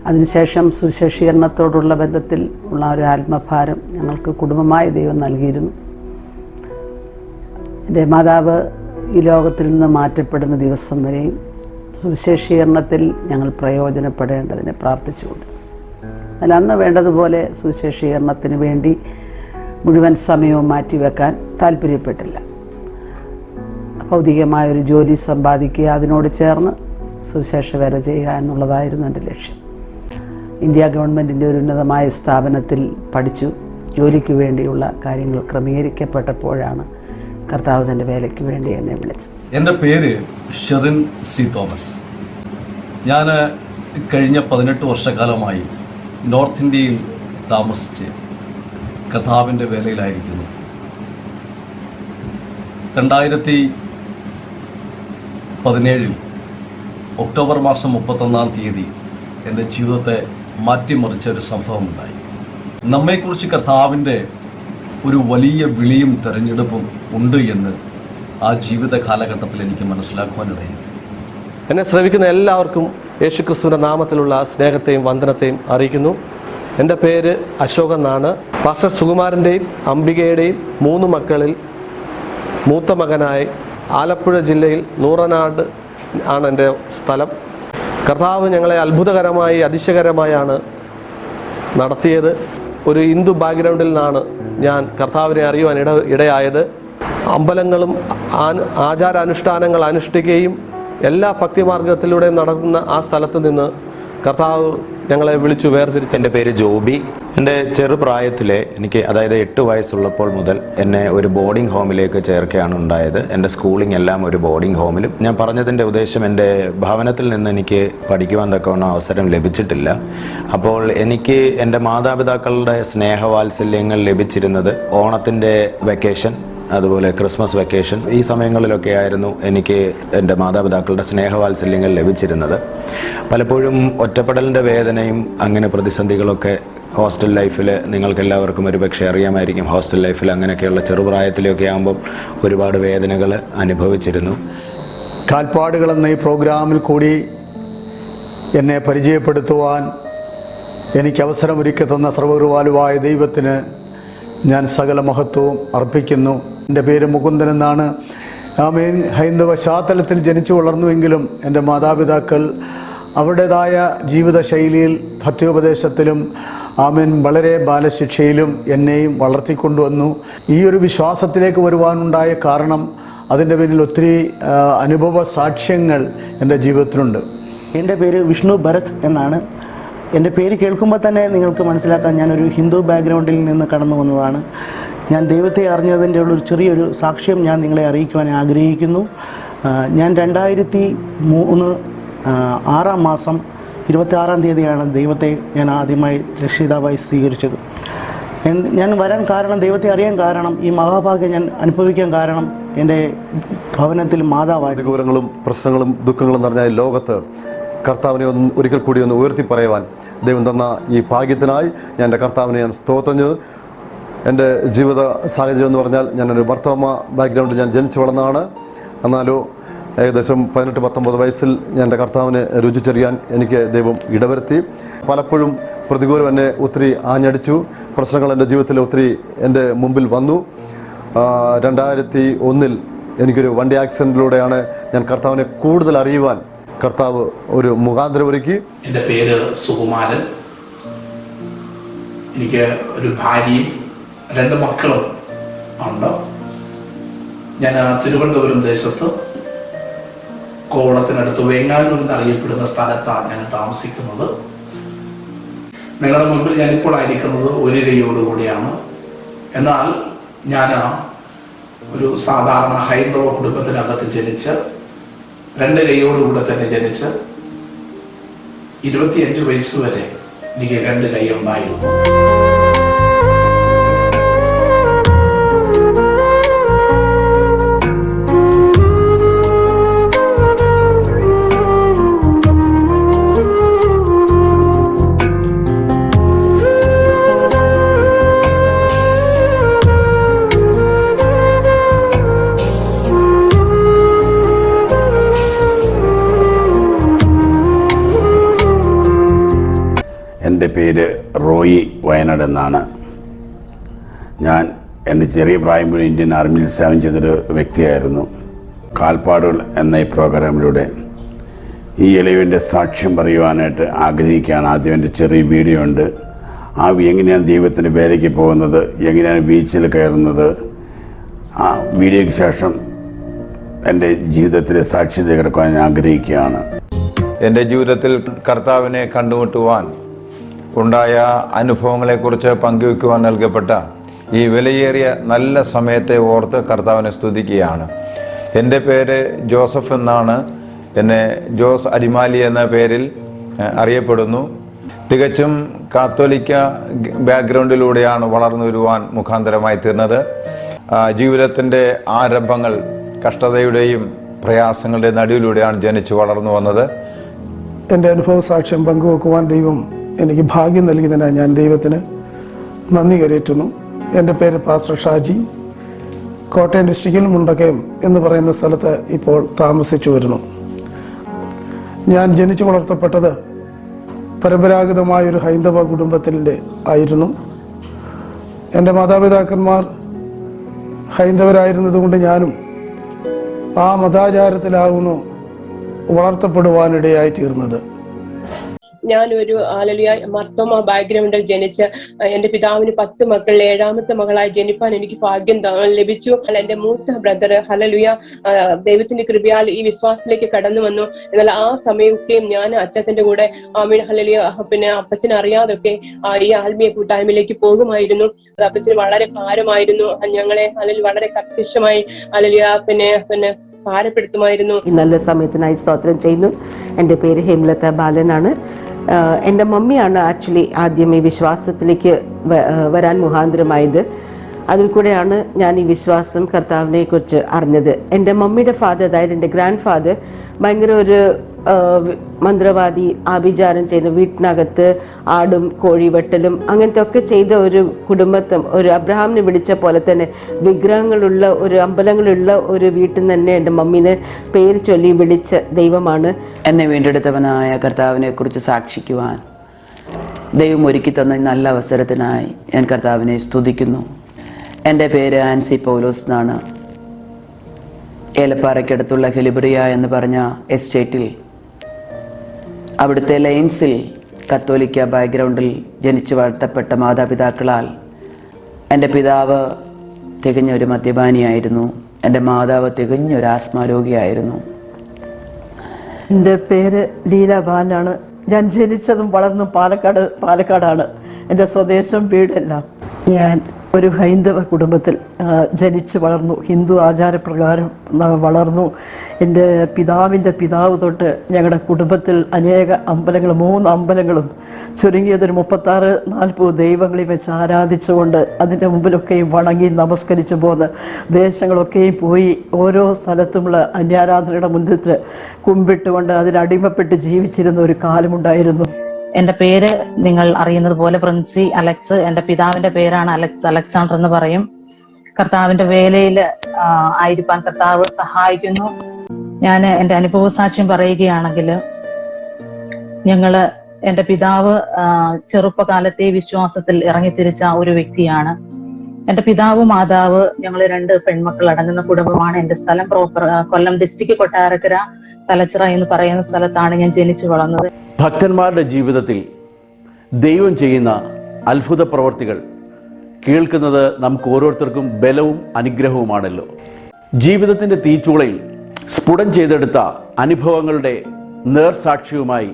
അതിനുശേഷം സുശേഷീകരണത്തോടുള്ള ബന്ധത്തിൽ ഉള്ള ഒരു ആത്മഭാരം ഞങ്ങൾക്ക് കുടുംബമായി ദൈവം നൽകിയിരുന്നു. എൻ്റെ മാതാവ് ഈ ലോകത്തിൽ നിന്ന് മാറ്റപ്പെടുന്ന ദിവസം വരെയും സുവിശേഷീകരണത്തിൽ ഞങ്ങൾ പ്രയോജനപ്പെടേണ്ടതിനെ പ്രാർത്ഥിച്ചുകൊണ്ട്, എന്നാൽ അന്ന് വേണ്ടതുപോലെ സുവിശേഷീകരണത്തിന് വേണ്ടി മുഴുവൻ സമയവും മാറ്റിവെക്കാൻ താല്പര്യപ്പെട്ടില്ല. ഭൗതികമായൊരു ജോലി സമ്പാദിക്കുക, അതിനോട് ചേർന്ന് സുവിശേഷ വേല ചെയ്യുക എന്നുള്ളതായിരുന്നു എൻ്റെ ലക്ഷ്യം. ഇന്ത്യ ഗവൺമെൻറ്റിൻ്റെ ഒരു ഉന്നതമായ സ്ഥാപനത്തിൽ പഠിച്ചു. ജോലിക്ക് വേണ്ടിയുള്ള കാര്യങ്ങൾ ക്രമീകരിക്കപ്പെട്ടപ്പോഴാണ് കർത്താവ് തൻ്റെ വേലയ്ക്ക് വേണ്ടി എന്നെ വിളിച്ചത്. എൻ്റെ പേര് ഷെറിൻ സി തോമസ്. ഞാൻ കഴിഞ്ഞ 18 വർഷക്കാലമായി നോർത്ത് ഇന്ത്യയിൽ താമസിച്ച് കർത്താവിൻ്റെ വേലയിലായിരിക്കുന്നു. 2017 ഒക്ടോബർ മാസം 31-ാം തീയതി എൻ്റെ ജീവിതത്തെ മാറ്റിമറിച്ച ഒരു സംഭവമുണ്ടായി. നമ്മെക്കുറിച്ച് കർത്താവിൻ്റെ ഒരു വലിയ വിളിയും തെരഞ്ഞെടുപ്പും ഉണ്ട് എന്ന് ആ ജീവിത കാലഘട്ടത്തിൽ എനിക്ക് മനസ്സിലാക്കുവാനിടയായി. എന്നെ ശ്രമിക്കുന്ന എല്ലാവർക്കും യേശുക്രിസ്തുവിൻ്റെ നാമത്തിലുള്ള സ്നേഹത്തെയും വന്ദനത്തെയും അറിയിക്കുന്നു. എൻ്റെ പേര് അശോക് എന്നാണ്. പാസ്റ്റർ സുകുമാരൻ്റെയും അംബികയുടെയും 3 മക്കളിൽ മൂത്ത മകനായി ആലപ്പുഴ ജില്ലയിൽ നൂറനാട് ആണ് എൻ്റെ സ്ഥലം. കർത്താവ് ഞങ്ങളെ അത്ഭുതകരമായി അതിശയകരമായാണ് നടത്തിയത്. ഒരു ഹിന്ദു ബാക്ക്ഗ്രൗണ്ടിൽ നിന്നാണ് ഞാൻ കർത്താവിനെ അറിയുവാൻ ഇടയായത്. അമ്പലങ്ങളും ആചാരാനുഷ്ഠാനങ്ങൾ അനുഷ്ഠിക്കുകയും എല്ലാ ഭക്തിമാർഗത്തിലൂടെ നടക്കുന്ന ആ സ്ഥലത്ത് നിന്ന് കർത്താവ് ഞങ്ങളെ വിളിച്ചു വേർതിരിച്ചു. എൻ്റെ പേര് ജോബി. എൻ്റെ ചെറുപ്രായത്തിലെ അതായത് 8 വയസ്സുള്ളപ്പോൾ മുതൽ എന്നെ ഒരു ബോർഡിംഗ് ഹോമിലേക്ക് ചേർക്കുകയാണ് ഉണ്ടായത്. എൻ്റെ സ്കൂളിംഗ് എല്ലാം ഒരു ബോർഡിംഗ് ഹോമിലും. ഞാൻ പറഞ്ഞതിൻ്റെ ഉദ്ദേശം, എൻ്റെ ഭവനത്തിൽ നിന്ന് എനിക്ക് പഠിക്കുവാൻ തക്കവണ്ണം അവസരം ലഭിച്ചിട്ടില്ല. അപ്പോൾ എനിക്ക് എൻ്റെ മാതാപിതാക്കളുടെ സ്നേഹവാത്സല്യങ്ങൾ ലഭിച്ചിരുന്നത് ഓണത്തിൻ്റെ വെക്കേഷൻ, അതുപോലെ ക്രിസ്മസ് വെക്കേഷൻ, ഈ സമയങ്ങളിലൊക്കെ ആയിരുന്നു എനിക്ക് എൻ്റെ മാതാപിതാക്കളുടെ സ്നേഹവാത്സല്യങ്ങൾ ലഭിച്ചിരുന്നത്. പലപ്പോഴും ഒറ്റപ്പെടലിൻ്റെ വേദനയും അങ്ങനെ പ്രതിസന്ധികളൊക്കെ ഹോസ്റ്റൽ ലൈഫിൽ നിങ്ങൾക്കെല്ലാവർക്കും ഒരു പക്ഷേ അറിയാമായിരിക്കും. ഹോസ്റ്റൽ ലൈഫിൽ അങ്ങനെയൊക്കെയുള്ള ചെറുപ്രായത്തിലൊക്കെ ആകുമ്പോൾ ഒരുപാട് വേദനകൾ അനുഭവിച്ചിരുന്നു. കാൽപ്പാടുകൾ എന്ന ഈ പ്രോഗ്രാമിൽ കൂടി എന്നെ പരിചയപ്പെടുത്തുവാൻ എനിക്ക് അവസരമൊരുക്കി തന്ന സർവ്വകൃപാലുവായ ദൈവത്തിന് ഞാൻ സകല മഹത്വവും അർപ്പിക്കുന്നു. എൻ്റെ പേര് മുകുന്ദൻ എന്നാണ്. ആമേൻ. ഹൈന്ദവ പശ്ചാത്തലത്തിൽ ജനിച്ചു വളർന്നുവെങ്കിലും എൻ്റെ മാതാപിതാക്കൾ അവരുടേതായ ജീവിതശൈലിയിൽ ഭക്ത്യോപദേശത്തിലും ആമേൻ വളരെ ബാലശിക്ഷയിലും എന്നെയും വളർത്തിക്കൊണ്ടുവന്നു. ഈ ഒരു വിശ്വാസത്തിലേക്ക് വരുവാനുണ്ടായ കാരണം, അതിൻ്റെ പിന്നിൽ ഒത്തിരി അനുഭവ സാക്ഷ്യങ്ങൾ എൻ്റെ ജീവിതത്തിലുണ്ട്. എൻ്റെ പേര് വിഷ്ണു ഭരത് എന്നാണ്. എൻ്റെ പേര് കേൾക്കുമ്പോൾ തന്നെ നിങ്ങൾക്ക് മനസ്സിലാക്കാൻ ഞാനൊരു ഹിന്ദു ബാക്ക്ഗ്രൗണ്ടിൽ നിന്ന് കടന്നു വന്നതാണ്. ഞാൻ ദൈവത്തെ അറിഞ്ഞതിൻ്റെ ഒരു ചെറിയൊരു സാക്ഷ്യം ഞാൻ നിങ്ങളെ അറിയിക്കുവാൻ ആഗ്രഹിക്കുന്നു. ഞാൻ 2003 6-ാം മാസം 26-ാം തീയതിയാണ് ദൈവത്തെ ഞാൻ ആദ്യമായി രക്ഷിതാവായി സ്വീകരിച്ചത്. ഞാൻ വരാൻ കാരണം, ദൈവത്തെ അറിയാൻ കാരണം, ഈ മഹാഭാഗ്യം ഞാൻ അനുഭവിക്കാൻ കാരണം എൻ്റെ ഭവനത്തിൽ മാതാവായി. ദുഃഖങ്ങളും പ്രശ്നങ്ങളും ദുഃഖങ്ങളും നിറഞ്ഞ ലോകത്ത് കർത്താവിനെ ഒരിക്കൽ കൂടി ഒന്ന് ഉയർത്തി പറയുവാൻ ദൈവം തന്ന ഈ ഭാഗ്യത്തിനായി ഞാൻ എൻ്റെ കർത്താവിനെ ഞാൻ സ്തോത്രം ചെയ്തു. എൻ്റെ ജീവിത സാഹചര്യം എന്ന് പറഞ്ഞാൽ ഞാനൊരു ഭർത്താവ ബാക്ക്ഗ്രൗണ്ടിൽ ഞാൻ ജനിച്ചു വളർന്നതാണ്. എന്നാലോ ഏകദേശം 18-19 വയസ്സിൽ ഞാൻ എൻ്റെ കർത്താവിനെ രുചിച്ചറിയാൻ എനിക്ക് ദൈവം ഇടവരുത്തി. പലപ്പോഴും പ്രതികൂലം എന്നെ ഒത്തിരി ആഞ്ഞടിച്ചു. പ്രശ്നങ്ങൾ എൻ്റെ ജീവിതത്തിൽ ഒത്തിരി എൻ്റെ മുമ്പിൽ വന്നു. 2001 എനിക്കൊരു വണ്ടി ആക്സിഡൻറ്റിലൂടെയാണ് ഞാൻ കർത്താവിനെ കൂടുതൽ അറിയുവാൻ കർത്താവ് ഒരു മുഖാന്തരം ഒരുക്കി. എൻ്റെ പേര് സുകുമാരൻ. എനിക്ക് ഒരു ഭാര്യയും 2 മക്കളും ഉണ്ട്. ഞാൻ തിരുവനന്തപുരം ദേശത്ത് കോവളത്തിനടുത്ത് വെങ്ങാനൂർ എന്നറിയപ്പെടുന്ന സ്ഥലത്താണ് ഞാൻ താമസിക്കുന്നത്. നിങ്ങളുടെ മുൻപിൽ ഞാനിപ്പോൾ ആയിരിക്കുന്നത് ഒരു കൈയോടുകൂടിയാണ്. എന്നാൽ ഞാൻ ഒരു സാധാരണ ഹൈന്ദവ കുടുംബത്തിനകത്ത് ജനിച്ച് 2 കൈയോടുകൂടെ തന്നെ ജനിച്ച് 25 വയസ്സ് വരെ എനിക്ക് 2 കൈ ഉണ്ടായിരുന്നു. എൻ്റെ പേര് റോയി വയനാട് എന്നാണ്. ഞാൻ എൻ്റെ ചെറിയ പ്രായം മുതൽ ഇന്ത്യൻ ആർമിയിൽ സേവനം ചെയ്തൊരു വ്യക്തിയായിരുന്നു. കാൽപ്പാടുകൾ എന്ന ഈ പ്രോഗ്രാമിലൂടെ ഈ എളിവിൻ്റെ സാക്ഷ്യം പറയുവാനായിട്ട് ആഗ്രഹിക്കുകയാണ്. ആദ്യം എൻ്റെ ചെറിയ വീഡിയോ ഉണ്ട്. ആ എങ്ങനെയാണ് ദൈവത്തിൻ്റെ പേരേക്ക് പോകുന്നത്, എങ്ങനെയാണ് ബീച്ചിൽ കയറുന്നത്, ആ വീഡിയോയ്ക്ക് ശേഷം എൻ്റെ ജീവിതത്തിലെ സാക്ഷ്യത കിടക്കുവാൻ ഞാൻ ആഗ്രഹിക്കുകയാണ്. എൻ്റെ ജീവിതത്തിൽ കർത്താവിനെ കണ്ടുമുട്ടുവാൻ ഉണ്ടായ അനുഭവങ്ങളെക്കുറിച്ച് പങ്കുവയ്ക്കുവാൻ നൽകപ്പെട്ട ഈ വിലയേറിയ നല്ല സമയത്തെ ഓർത്ത് കർത്താവിനെ സ്തുതിക്കുകയാണ്. എൻ്റെ പേര് ജോസഫ് എന്നാണ്. എന്നെ ജോസ് അടിമാലി എന്ന പേരിൽ അറിയപ്പെടുന്നു. തികച്ചും കാത്തോലിക്ക ബാക്ക്ഗ്രൗണ്ടിലൂടെയാണ് വളർന്നു വരുവാൻ മുഖാന്തരമായി തീർന്നത്. ജീവിതത്തിൻ്റെ ആരംഭങ്ങൾ കഷ്ടതയുടെയും പ്രയാസങ്ങളുടെയും നടുവിലൂടെയാണ് ജനിച്ചു വളർന്നു വന്നത്. എൻ്റെ അനുഭവ സാക്ഷ്യം പങ്കുവെക്കുവാൻ ദൈവം എനിക്ക് ഭാഗ്യം നൽകിയതിനായി ഞാൻ ദൈവത്തിന് നന്ദി കരേറ്റുന്നു. എൻ്റെ പേര് പാസ്റ്റർ ഷാജി. കോട്ടയം ഡിസ്ട്രിക്റ്റിൽ മുണ്ടക്കയം എന്ന് പറയുന്ന സ്ഥലത്ത് ഇപ്പോൾ താമസിച്ചു വരുന്നു. ഞാൻ ജനിച്ചു വളർത്തപ്പെട്ടത് പരമ്പരാഗതമായൊരു ഹൈന്ദവ കുടുംബത്തിൻ്റെ ആയിരുന്നു. എൻ്റെ മാതാപിതാക്കന്മാർ ഹൈന്ദവരായിരുന്നതുകൊണ്ട് ഞാനും ആ മതാചാരത്തിലാകുന്നു വളർത്തപ്പെടുവാനിടയായി തീർന്നത്. ഞാനൊരു മർത്തോമ ബാക്ക്ഗ്രൗണ്ടിൽ ജനിച്ച് എന്റെ പിതാവിന് 10 മക്കളിൽ 7ാമത്തെ മകളായി ജനിപ്പാൻ എനിക്ക് ഭാഗ്യം ലഭിച്ചു. എന്റെ മൂത്ത ബ്രദർ ഹല്ലേലൂയ ദൈവത്തിന്റെ കൃപയാൽ ഈ വിശ്വാസത്തിലേക്ക് കടന്നു വന്നു. എന്നാൽ ആ സമയമൊക്കെയും ഞാൻ അച്ചാച്ചന്റെ കൂടെ ഹല്ലേലൂയ പിന്നെ അപ്പച്ചനെ അറിയാതൊക്കെ ഈ ആത്മീയ കൂട്ടായ്മയിലേക്ക് പോകുമായിരുന്നു. അത് അപ്പച്ചന് വളരെ ഭാരമായിരുന്നു. ഞങ്ങളെ അല്ലെങ്കിൽ വളരെ കർക്കശമായി ഹല്ലേലൂയ പിന്നെ ഭാരപ്പെടുത്തുമായിരുന്നു. ഈ നല്ല സമയത്തിനായി സ്തോത്രം ചെയ്യുന്നു. എൻ്റെ പേര് ഹേമലത ബാലനാണ്. എൻ്റെ മമ്മിയാണ് ആക്ച്വലി ആദ്യം ഈ വിശ്വാസത്തിലേക്ക് വരാൻ മുഖാന്തരമായത്. അതിൽ കൂടെയാണ് ഞാൻ ഈ വിശ്വാസം കർത്താവിനെ കുറിച്ച് അറിഞ്ഞത്. എൻ്റെ മമ്മിയുടെ ഫാദർ, അതായത് എൻ്റെ ഗ്രാൻഡ് ഫാദർ, ഭയങ്കര ഒരു മന്ത്രവാദി, ആഭിചാരം ചെയ്യുന്ന, വീട്ടിനകത്ത് ആടും കോഴി വെട്ടലും അങ്ങനത്തെ ഒക്കെ ചെയ്ത ഒരു കുടുംബത്തും, ഒരു അബ്രഹാമിനെ വിളിച്ച പോലെ തന്നെ വിഗ്രഹങ്ങളുള്ള ഒരു അമ്പലങ്ങളുള്ള ഒരു വീട്ടിൽ നിന്ന് തന്നെ എൻ്റെ മമ്മീനെ പേര് ചൊല്ലി വിളിച്ച ദൈവമാണ്. എന്നെ വീണ്ടെടുത്തവനായ കർത്താവിനെ കുറിച്ച് സാക്ഷിക്കുവാൻ ദൈവം ഒരുക്കി തന്ന നല്ല അവസരത്തിനായി ഞാൻ കർത്താവിനെ സ്തുതിക്കുന്നു. എൻ്റെ പേര് ആൻസി പൗലോസ് എന്നാണ്. ഏലപ്പാറയ്ക്കടുത്തുള്ള ഹെലിബ്രിയ എന്ന് പറഞ്ഞ എസ്റ്റേറ്റിൽ, അവിടുത്തെ ലൈൻസിൽ കത്തോലിക്ക ബാക്ക്ഗ്രൗണ്ടിൽ ജനിച്ചു വളർത്തപ്പെട്ട മാതാപിതാക്കളാൽ എൻ്റെ പിതാവ് തികഞ്ഞൊരു മദ്യപാനിയായിരുന്നു. എൻ്റെ മാതാവ് തികഞ്ഞൊരു ആസ്മാരോഗിയായിരുന്നു. എൻ്റെ പേര് ലീല ബാലാണ്. ഞാൻ ജനിച്ചതും വളർന്നതും പാലക്കാടാണ്. എൻ്റെ സ്വദേശം വീടെല്ലാം. ഞാൻ ഒരു ഹൈന്ദവ കുടുംബത്തിൽ ജനിച്ചു വളർന്നു. ഹിന്ദു ആചാരപ്രകാരം വളർന്നു. എൻ്റെ പിതാവിൻ്റെ പിതാവ് തൊട്ട് ഞങ്ങളുടെ കുടുംബത്തിൽ അനേക അമ്പലങ്ങൾ, 3 അമ്പലങ്ങളും ചുരുങ്ങിയതൊരു 36-40 ദൈവങ്ങളെ വെച്ച് ആരാധിച്ചുകൊണ്ട് അതിൻ്റെ മുമ്പിലൊക്കെയും വണങ്ങി നമസ്കരിച്ചു പോന്ന് ദേശങ്ങളൊക്കെയും പോയി ഓരോ സ്ഥലത്തുമുള്ള അന്യാരാധനയുടെ മുന്നിൽ കുമ്പിട്ടുകൊണ്ട് അതിനടിമപ്പെട്ട് ജീവിച്ചിരുന്ന ഒരു കാലമുണ്ടായിരുന്നു. എൻ്റെ പേര് നിങ്ങൾ അറിയുന്നത് പോലെ പ്രിൻസി അലക്സ്. എൻ്റെ പിതാവിന്റെ പേരാണ് അലക്സാണ്ടർ എന്ന് പറയും. കർത്താവിന്റെ വേലയിൽ ആയിരിക്കാൻ കർത്താവ് സഹായിക്കുന്നു. ഞാൻ എൻ്റെ അനുഭവ സാക്ഷ്യം പറയുകയാണെങ്കിൽ, എൻ്റെ പിതാവ് ചെറുപ്പകാലത്തെ വിശ്വാസത്തിൽ ഇറങ്ങിത്തിരിച്ച ഒരു വ്യക്തിയാണ്. എൻ്റെ പിതാവ് മാതാവ് ഞങ്ങൾ 2 പെൺമക്കൾ അടങ്ങുന്ന കുടുംബമാണ്. എൻ്റെ സ്ഥലം കൊല്ലം ഡിസ്ട്രിക്ട് കൊട്ടാരക്കര തലച്ചിറ എന്ന് പറയുന്ന സ്ഥലത്താണ് ഞാൻ ജനിച്ചു വളർന്നത്. ഭക്തന്മാരുടെ ജീവിതത്തിൽ ദൈവം ചെയ്യുന്ന അത്ഭുത പ്രവർത്തികൾ കേൾക്കുന്നത് നമുക്ക് ഓരോരുത്തർക്കും ബലവും അനുഗ്രഹവുമാണല്ലോ. ജീവിതത്തിൻ്റെ തീച്ചൂളയിൽ സ്ഫുടം ചെയ്തെടുത്ത അനുഭവങ്ങളുടെ നേർസാക്ഷ്യവുമായി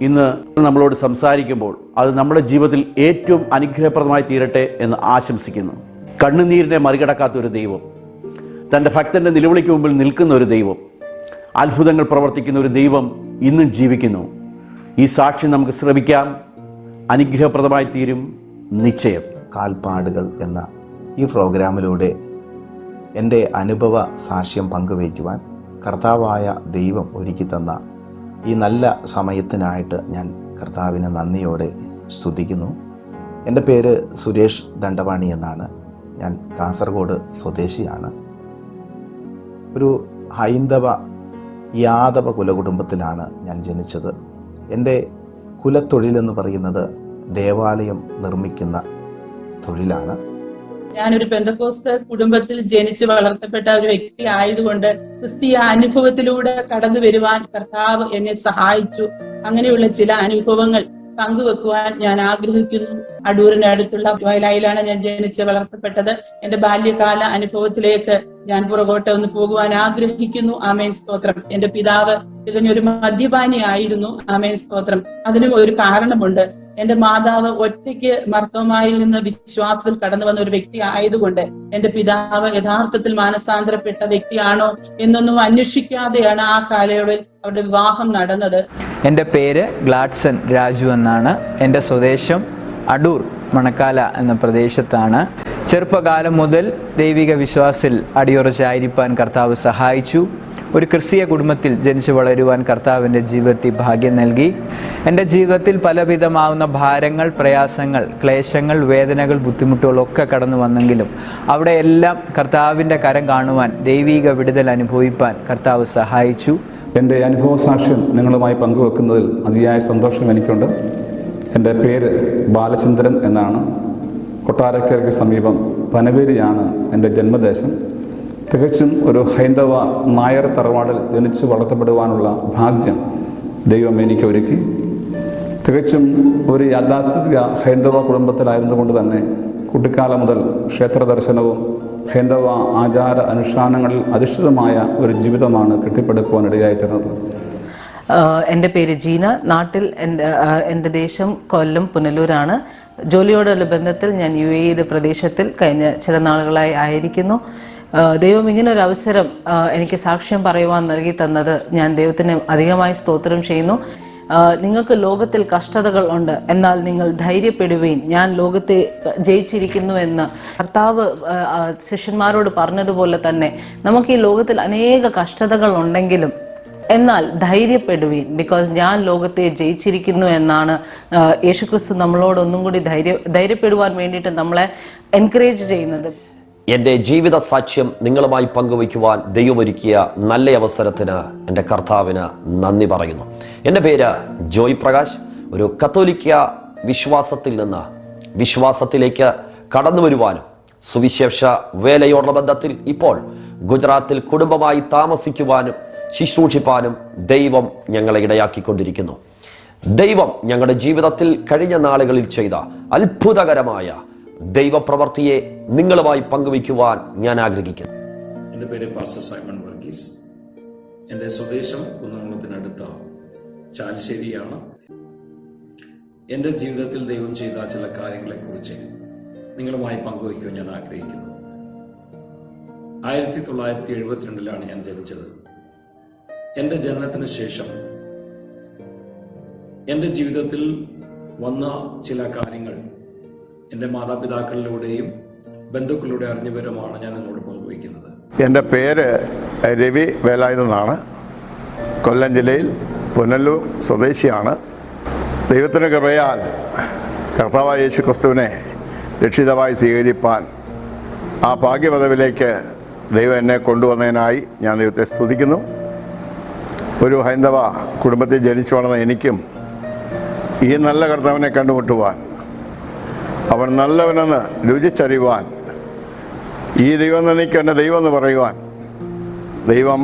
ഇന്ന് നമ്മളോട് സംസാരിക്കുമ്പോൾ അത് നമ്മുടെ ജീവിതത്തിൽ ഏറ്റവും അനുഗ്രഹപ്രദമായി തീരട്ടെ എന്ന് ആശംസിക്കുന്നു. കണ്ണുനീരിനെ മറികടക്കാത്ത ഒരു ദൈവം, തൻ്റെ ഭക്തൻ്റെ നിലവിളിക്ക് മുമ്പിൽ നിൽക്കുന്ന ഒരു ദൈവം, അത്ഭുതങ്ങൾ പ്രവർത്തിക്കുന്ന ഒരു ദൈവം ഇന്നും ജീവിക്കുന്നു. ഈ സാക്ഷി നമുക്ക് ശ്രമിക്കാം, അനുഗ്രഹപ്രദമായി തീരും നിശ്ചയം. കാൽപ്പാടുകൾ എന്ന ഈ പ്രോഗ്രാമിലൂടെ എൻ്റെ അനുഭവ സാക്ഷ്യം പങ്കുവയ്ക്കുവാൻ കർത്താവായ ദൈവം ഒരുക്കി തന്ന ഈ നല്ല സമയത്തിനായിട്ട് ഞാൻ കർത്താവിനെ നന്ദിയോടെ സ്തുതിക്കുന്നു. എൻ്റെ പേര് സുരേഷ് ദണ്ഡവാണി എന്നാണ്. ഞാൻ കാസർഗോഡ് സ്വദേശിയാണ്. ഒരു ഹൈന്ദവ യാദവ കുലകുടുംബത്തിലാണ് ഞാൻ ജനിച്ചത്. എൻ്റെ കുലത്തൊഴിലെന്ന് പറയുന്നത് ദേവാലയം നിർമ്മിക്കുന്ന തൊഴിലാണ്. ഞാനൊരു പെന്തക്കോസ്ത് കുടുംബത്തിൽ ജനിച്ച് വളർത്തപ്പെട്ട ഒരു വ്യക്തി ആയതുകൊണ്ട് ക്രിസ്തീയ അനുഭവത്തിലൂടെ കടന്നു വരുവാൻ കർത്താവ് എന്നെ സഹായിച്ചു. അങ്ങനെയുള്ള ചില അനുഭവങ്ങൾ പങ്കുവെക്കുവാൻ ഞാൻ ആഗ്രഹിക്കുന്നു. അടൂരിന് അടുത്തുള്ള വയലായിലാണ് ഞാൻ ജനിച്ച് വളർത്തപ്പെട്ടത്. എൻ്റെ ബാല്യകാല അനുഭവത്തിലേക്ക് ഞാൻ പുറകോട്ട് ഒന്ന് പോകുവാൻ ആഗ്രഹിക്കുന്നു. ആമേൻ സ്തോത്രം. എൻ്റെ പിതാവ് തികഞ്ഞൊരു മദ്യപാനി ആയിരുന്നു. ആമേൻ സ്തോത്രം. അതിനും ഒരു കാരണമുണ്ട്. എൻ്റെ മാതാവ് ഒറ്റയ്ക്ക് മർത്തോമായിൽ നിന്ന് വിശ്വാസത്തിൽ കടന്നു വന്ന ഒരു വ്യക്തി ആയതുകൊണ്ട് എൻ്റെ പിതാവ് യഥാർത്ഥത്തിൽ മാനസാന്തരപ്പെട്ട വ്യക്തിയാണോ എന്നൊന്നും അന്വേഷിക്കാതെയാണ് ആ കാലയളവിൽ അവരുടെ വിവാഹം നടന്നത്. എൻ്റെ പേര് ഗ്ലാഡ്സൺ രാജു എന്നാണ്. എൻ്റെ സ്വദേശം അടൂർ മണക്കാല എന്ന പ്രദേശത്താണ്. ചെറുപ്പകാലം മുതൽ ദൈവിക വിശ്വാസത്തിൽ അടിയുറച്ചായിരിക്കാൻ കർത്താവ് സഹായിച്ചു. ഒരു ക്രിസ്തീയ കുടുംബത്തിൽ ജനിച്ചു വളരുവാൻ കർത്താവിൻ്റെ ജീവിതത്തിൽ ഭാഗ്യം നൽകി. എൻ്റെ ജീവിതത്തിൽ പലവിധമാവുന്ന ഭാരങ്ങൾ, പ്രയാസങ്ങൾ, ക്ലേശങ്ങൾ, വേദനകൾ, ബുദ്ധിമുട്ടുകളൊക്കെ കടന്നു വന്നെങ്കിലും അവിടെയെല്ലാം കർത്താവിൻ്റെ കരം കാണുവാൻ, ദൈവിക വിടുതൽ അനുഭവിപ്പാൻ കർത്താവ് സഹായിച്ചു. എൻ്റെ അനുഭവ സാക്ഷ്യം നിങ്ങളുമായി പങ്കുവെക്കുന്നതിൽ അതിയായ സന്തോഷം എനിക്കുണ്ട്. എൻ്റെ പേര് ബാലചന്ദ്രൻ എന്നാണ്. കൊട്ടാരക്കരയ്ക്ക് സമീപം പനവേലിയാണ് എൻ്റെ ജന്മദേശം. തികച്ചും ഒരു ഹൈന്ദവ നായർ തറവാടിൽ ജനിച്ച് വളർത്തപ്പെടുവാനുള്ള ഭാഗ്യം ദൈവം എനിക്ക് ഒരുക്കി. തികച്ചും ഒരു യാഥാസ്ഥിതിക ഹൈന്ദവ കുടുംബത്തിലായിരുന്നുകൊണ്ട് തന്നെ കുട്ടിക്കാലം മുതൽ ക്ഷേത്ര ദർശനവും ഹൈന്ദവ ആചാര അനുഷ്ഠാനങ്ങളിൽ അധിഷ്ഠിതമായ ഒരു ജീവിതമാണ് കെട്ടിപ്പടുക്കുവാനിടയായിത്തീർന്നത്. എൻ്റെ പേര് ജീന. നാട്ടിൽ എൻ്റെ ദേശം കൊല്ലം പുനലൂരാണ്. ജോലിയോടുള്ള ബന്ധത്തിൽ ഞാൻ UAE പ്രദേശത്തിൽ കഴിഞ്ഞ ചില നാളുകളായി ആയിരിക്കുന്നു. ദൈവം ഇങ്ങനൊരു അവസരം എനിക്ക് സാക്ഷ്യം പറയുവാൻ നൽകി തന്നത് ഞാൻ ദൈവത്തിന് അധികമായി സ്തോത്രം ചെയ്യുന്നു. നിങ്ങൾക്ക് ലോകത്തിൽ കഷ്ടതകൾ ഉണ്ട്, എന്നാൽ നിങ്ങൾ ധൈര്യപ്പെടുവീൻ, ഞാൻ ലോകത്തെ ജയിച്ചിരിക്കുന്നു എന്ന് കർത്താവ് ശിഷ്യന്മാരോട് പറഞ്ഞതുപോലെ തന്നെ നമുക്ക് ഈ ലോകത്തിൽ അനേക കഷ്ടതകൾ ഉണ്ടെങ്കിലും എന്നാൽ ധൈര്യപ്പെടുവീൻ, ബിക്കോസ് ഞാൻ ലോകത്തെ ജയിച്ചിരിക്കുന്നു എന്നാണ് യേശുക്രിസ്തു നമ്മളോട് ഒന്നും കൂടി ധൈര്യപ്പെടുവാൻ വേണ്ടിയിട്ട് നമ്മളെ എൻകറേജ് ചെയ്യുന്നത്. എൻ്റെ ജീവിത സാക്ഷ്യം നിങ്ങളുമായി പങ്കുവയ്ക്കുവാൻ ദൈവമൊരുക്കിയ നല്ല അവസരത്തിന് എൻ്റെ കർത്താവിന് നന്ദി പറയുന്നു. എൻ്റെ പേര് ജോയ് പ്രകാശ്. ഒരു കത്തോലിക്ക വിശ്വാസത്തിൽ നിന്ന് വിശ്വാസത്തിലേക്ക് കടന്നു വരുവാനും സുവിശേഷ വേലയോടുള്ള ബന്ധത്തിൽ ഇപ്പോൾ ഗുജറാത്തിൽ കുടുംബമായി താമസിക്കുവാനും ശുശ്രൂഷിപ്പാനും ദൈവം ഞങ്ങളെ ഇടയാക്കിക്കൊണ്ടിരിക്കുന്നു. ദൈവം ഞങ്ങളുടെ ജീവിതത്തിൽ കഴിഞ്ഞ നാളുകളിൽ ചെയ്ത അത്ഭുതകരമായ ദൈവപ്രവർത്തിയെ നിങ്ങളുമായി പങ്കുവയ്ക്കുവാൻ ഞാൻ ആഗ്രഹിക്കുന്നു. എൻ്റെ പേര് പാസ്റ്റർ സൈമൺ വർഗീസ്. എൻ്റെ സ്വദേശം കുന്നംകുളത്തിനടുത്ത ചാലിശ്ശേരിയാണ്. എൻ്റെ ജീവിതത്തിൽ ദൈവം ചെയ്ത ചില കാര്യങ്ങളെക്കുറിച്ച് നിങ്ങളുമായി പങ്കുവയ്ക്കുവാൻ ഞാൻ ആഗ്രഹിക്കുന്നു. 1972 ഞാൻ ജനിച്ചത്. എൻ്റെ ജനനത്തിന് ശേഷം എൻ്റെ ജീവിതത്തിൽ വന്ന ചില കാര്യങ്ങൾ എൻ്റെ മാതാപിതാക്കളിലൂടെയും ബന്ധുക്കളിലൂടെ അറിഞ്ഞ വിവരമാണ് ഞാൻ എന്നോട് പങ്കുവയ്ക്കുന്നത്. എൻ്റെ പേര് രവി വേലായുധനാണ്. കൊല്ലം ജില്ലയിൽ പുനലൂർ സ്വദേശിയാണ്. ദൈവത്തിൻ്റെ കൃപയാൽ കർത്താവായ യേശു ക്രിസ്തുവിനെ രക്ഷിതാവായി സ്വീകരിപ്പാൻ ആ ഭാഗ്യപദവിയിലേക്ക് ദൈവം എന്നെ കൊണ്ടുവന്നതിനായി ഞാൻ ദൈവത്തെ സ്തുതിക്കുന്നു. ഒരു ഹൈന്ദവ കുടുംബത്തിൽ ജനിച്ചു വളർന്ന എനിക്കും ഈ നല്ല കർത്താവിനെ കണ്ടുമുട്ടുവാൻ, അവൻ നല്ലവനെന്ന് രുചിച്ചറിയുവാൻ, ഈ ദൈവം എനിക്ക് എൻ്റെ ദൈവം എന്ന് പറയുവാൻ ദൈവം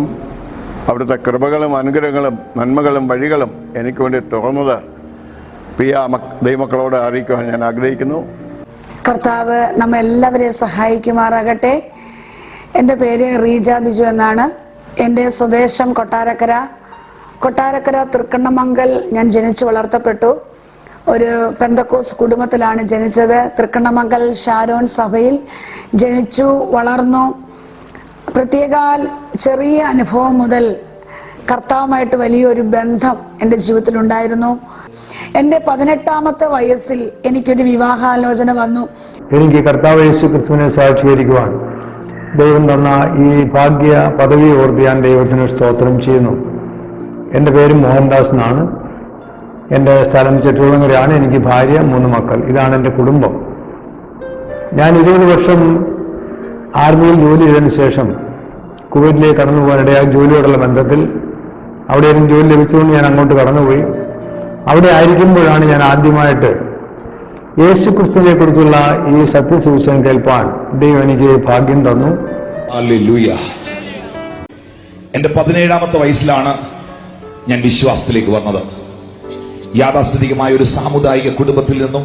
അവിടുത്തെ കൃപകളും അനുഗ്രഹങ്ങളും നന്മകളും വഴികളും എനിക്ക് വേണ്ടി തുറന്നത് പ്രിയ ദൈവമക്കളോട് അറിയിക്കുവാൻ ഞാൻ ആഗ്രഹിക്കുന്നു. കർത്താവ് നമ്മെല്ലാവരെയും സഹായിക്കുമാറാകട്ടെ. എൻ്റെ പേര് റീജ ബിജു എന്നാണ്. എൻ്റെ സ്വദേശം കൊട്ടാരക്കര തൃക്കണ്ണമംഗൽ ഞാൻ ജനിച്ചു വളർത്തപ്പെട്ടു. ഒരു പെന്തക്കോസ് കുടുംബത്തിലാണ് ജനിച്ചത്. തൃക്കണ്ണമംഗൽ ഷാരോൺ സഭയിൽ ജനിച്ചു വളർന്നു. പ്രത്യേക ചെറിയ അനുഭവം മുതൽ കർത്താവുമായിട്ട് വലിയൊരു ബന്ധം എൻ്റെ ജീവിതത്തിലുണ്ടായിരുന്നു. എൻ്റെ 18ാമത്തെ വയസ്സിൽ എനിക്കൊരു വിവാഹാലോചന വന്നു. എനിക്ക് കർത്താവ് യേശു ക്രിസ്തുവിനെ സാക്ഷീകരിക്കുവാൻ ദൈവം തന്ന ഈ ഭാഗ്യ പദവി ഓർത്ത് ഞാൻ ദൈവത്തിന് സ്തോത്രം ചെയ്യുന്നു. എൻ്റെ പേര് മോഹൻദാസ് എന്നാണ്. എൻ്റെ സ്ഥലം ചെട്ടുകുളങ്ങരയാണ്. എനിക്ക് ഭാര്യ, 3 മക്കൾ. ഇതാണ് എൻ്റെ കുടുംബം. ഞാൻ 20 വർഷം ആർമിയിൽ ജോലി ചെയ്തതിന് ശേഷം കുവൈറ്റിലേക്ക് കടന്നു പോകാനിടയായ ജോലിയോടുള്ള ബന്ധത്തിൽ അവിടെ എനിക്ക് ജോലി ലഭിച്ചുകൊണ്ട് ഞാൻ അങ്ങോട്ട് കടന്നുപോയി. അവിടെ ആയിരിക്കുമ്പോഴാണ് ഞാൻ ആദ്യമായിട്ട് യേശു ക്രിസ്തുവിനെ കുറിച്ചുള്ള ഈ സത്യസുവിശേഷം കേൾപ്പാൻ ദൈവം എനിക്ക് ഭാഗ്യം തന്നു. ഹല്ലേലൂയ. എൻ്റെ 17ാമത്തെ വയസ്സിലാണ് ഞാൻ വിശ്വാസത്തിലേക്ക് വന്നത്. യാഥാസ്ഥിതികമായ ഒരു സാമുദായിക കുടുംബത്തിൽ നിന്നും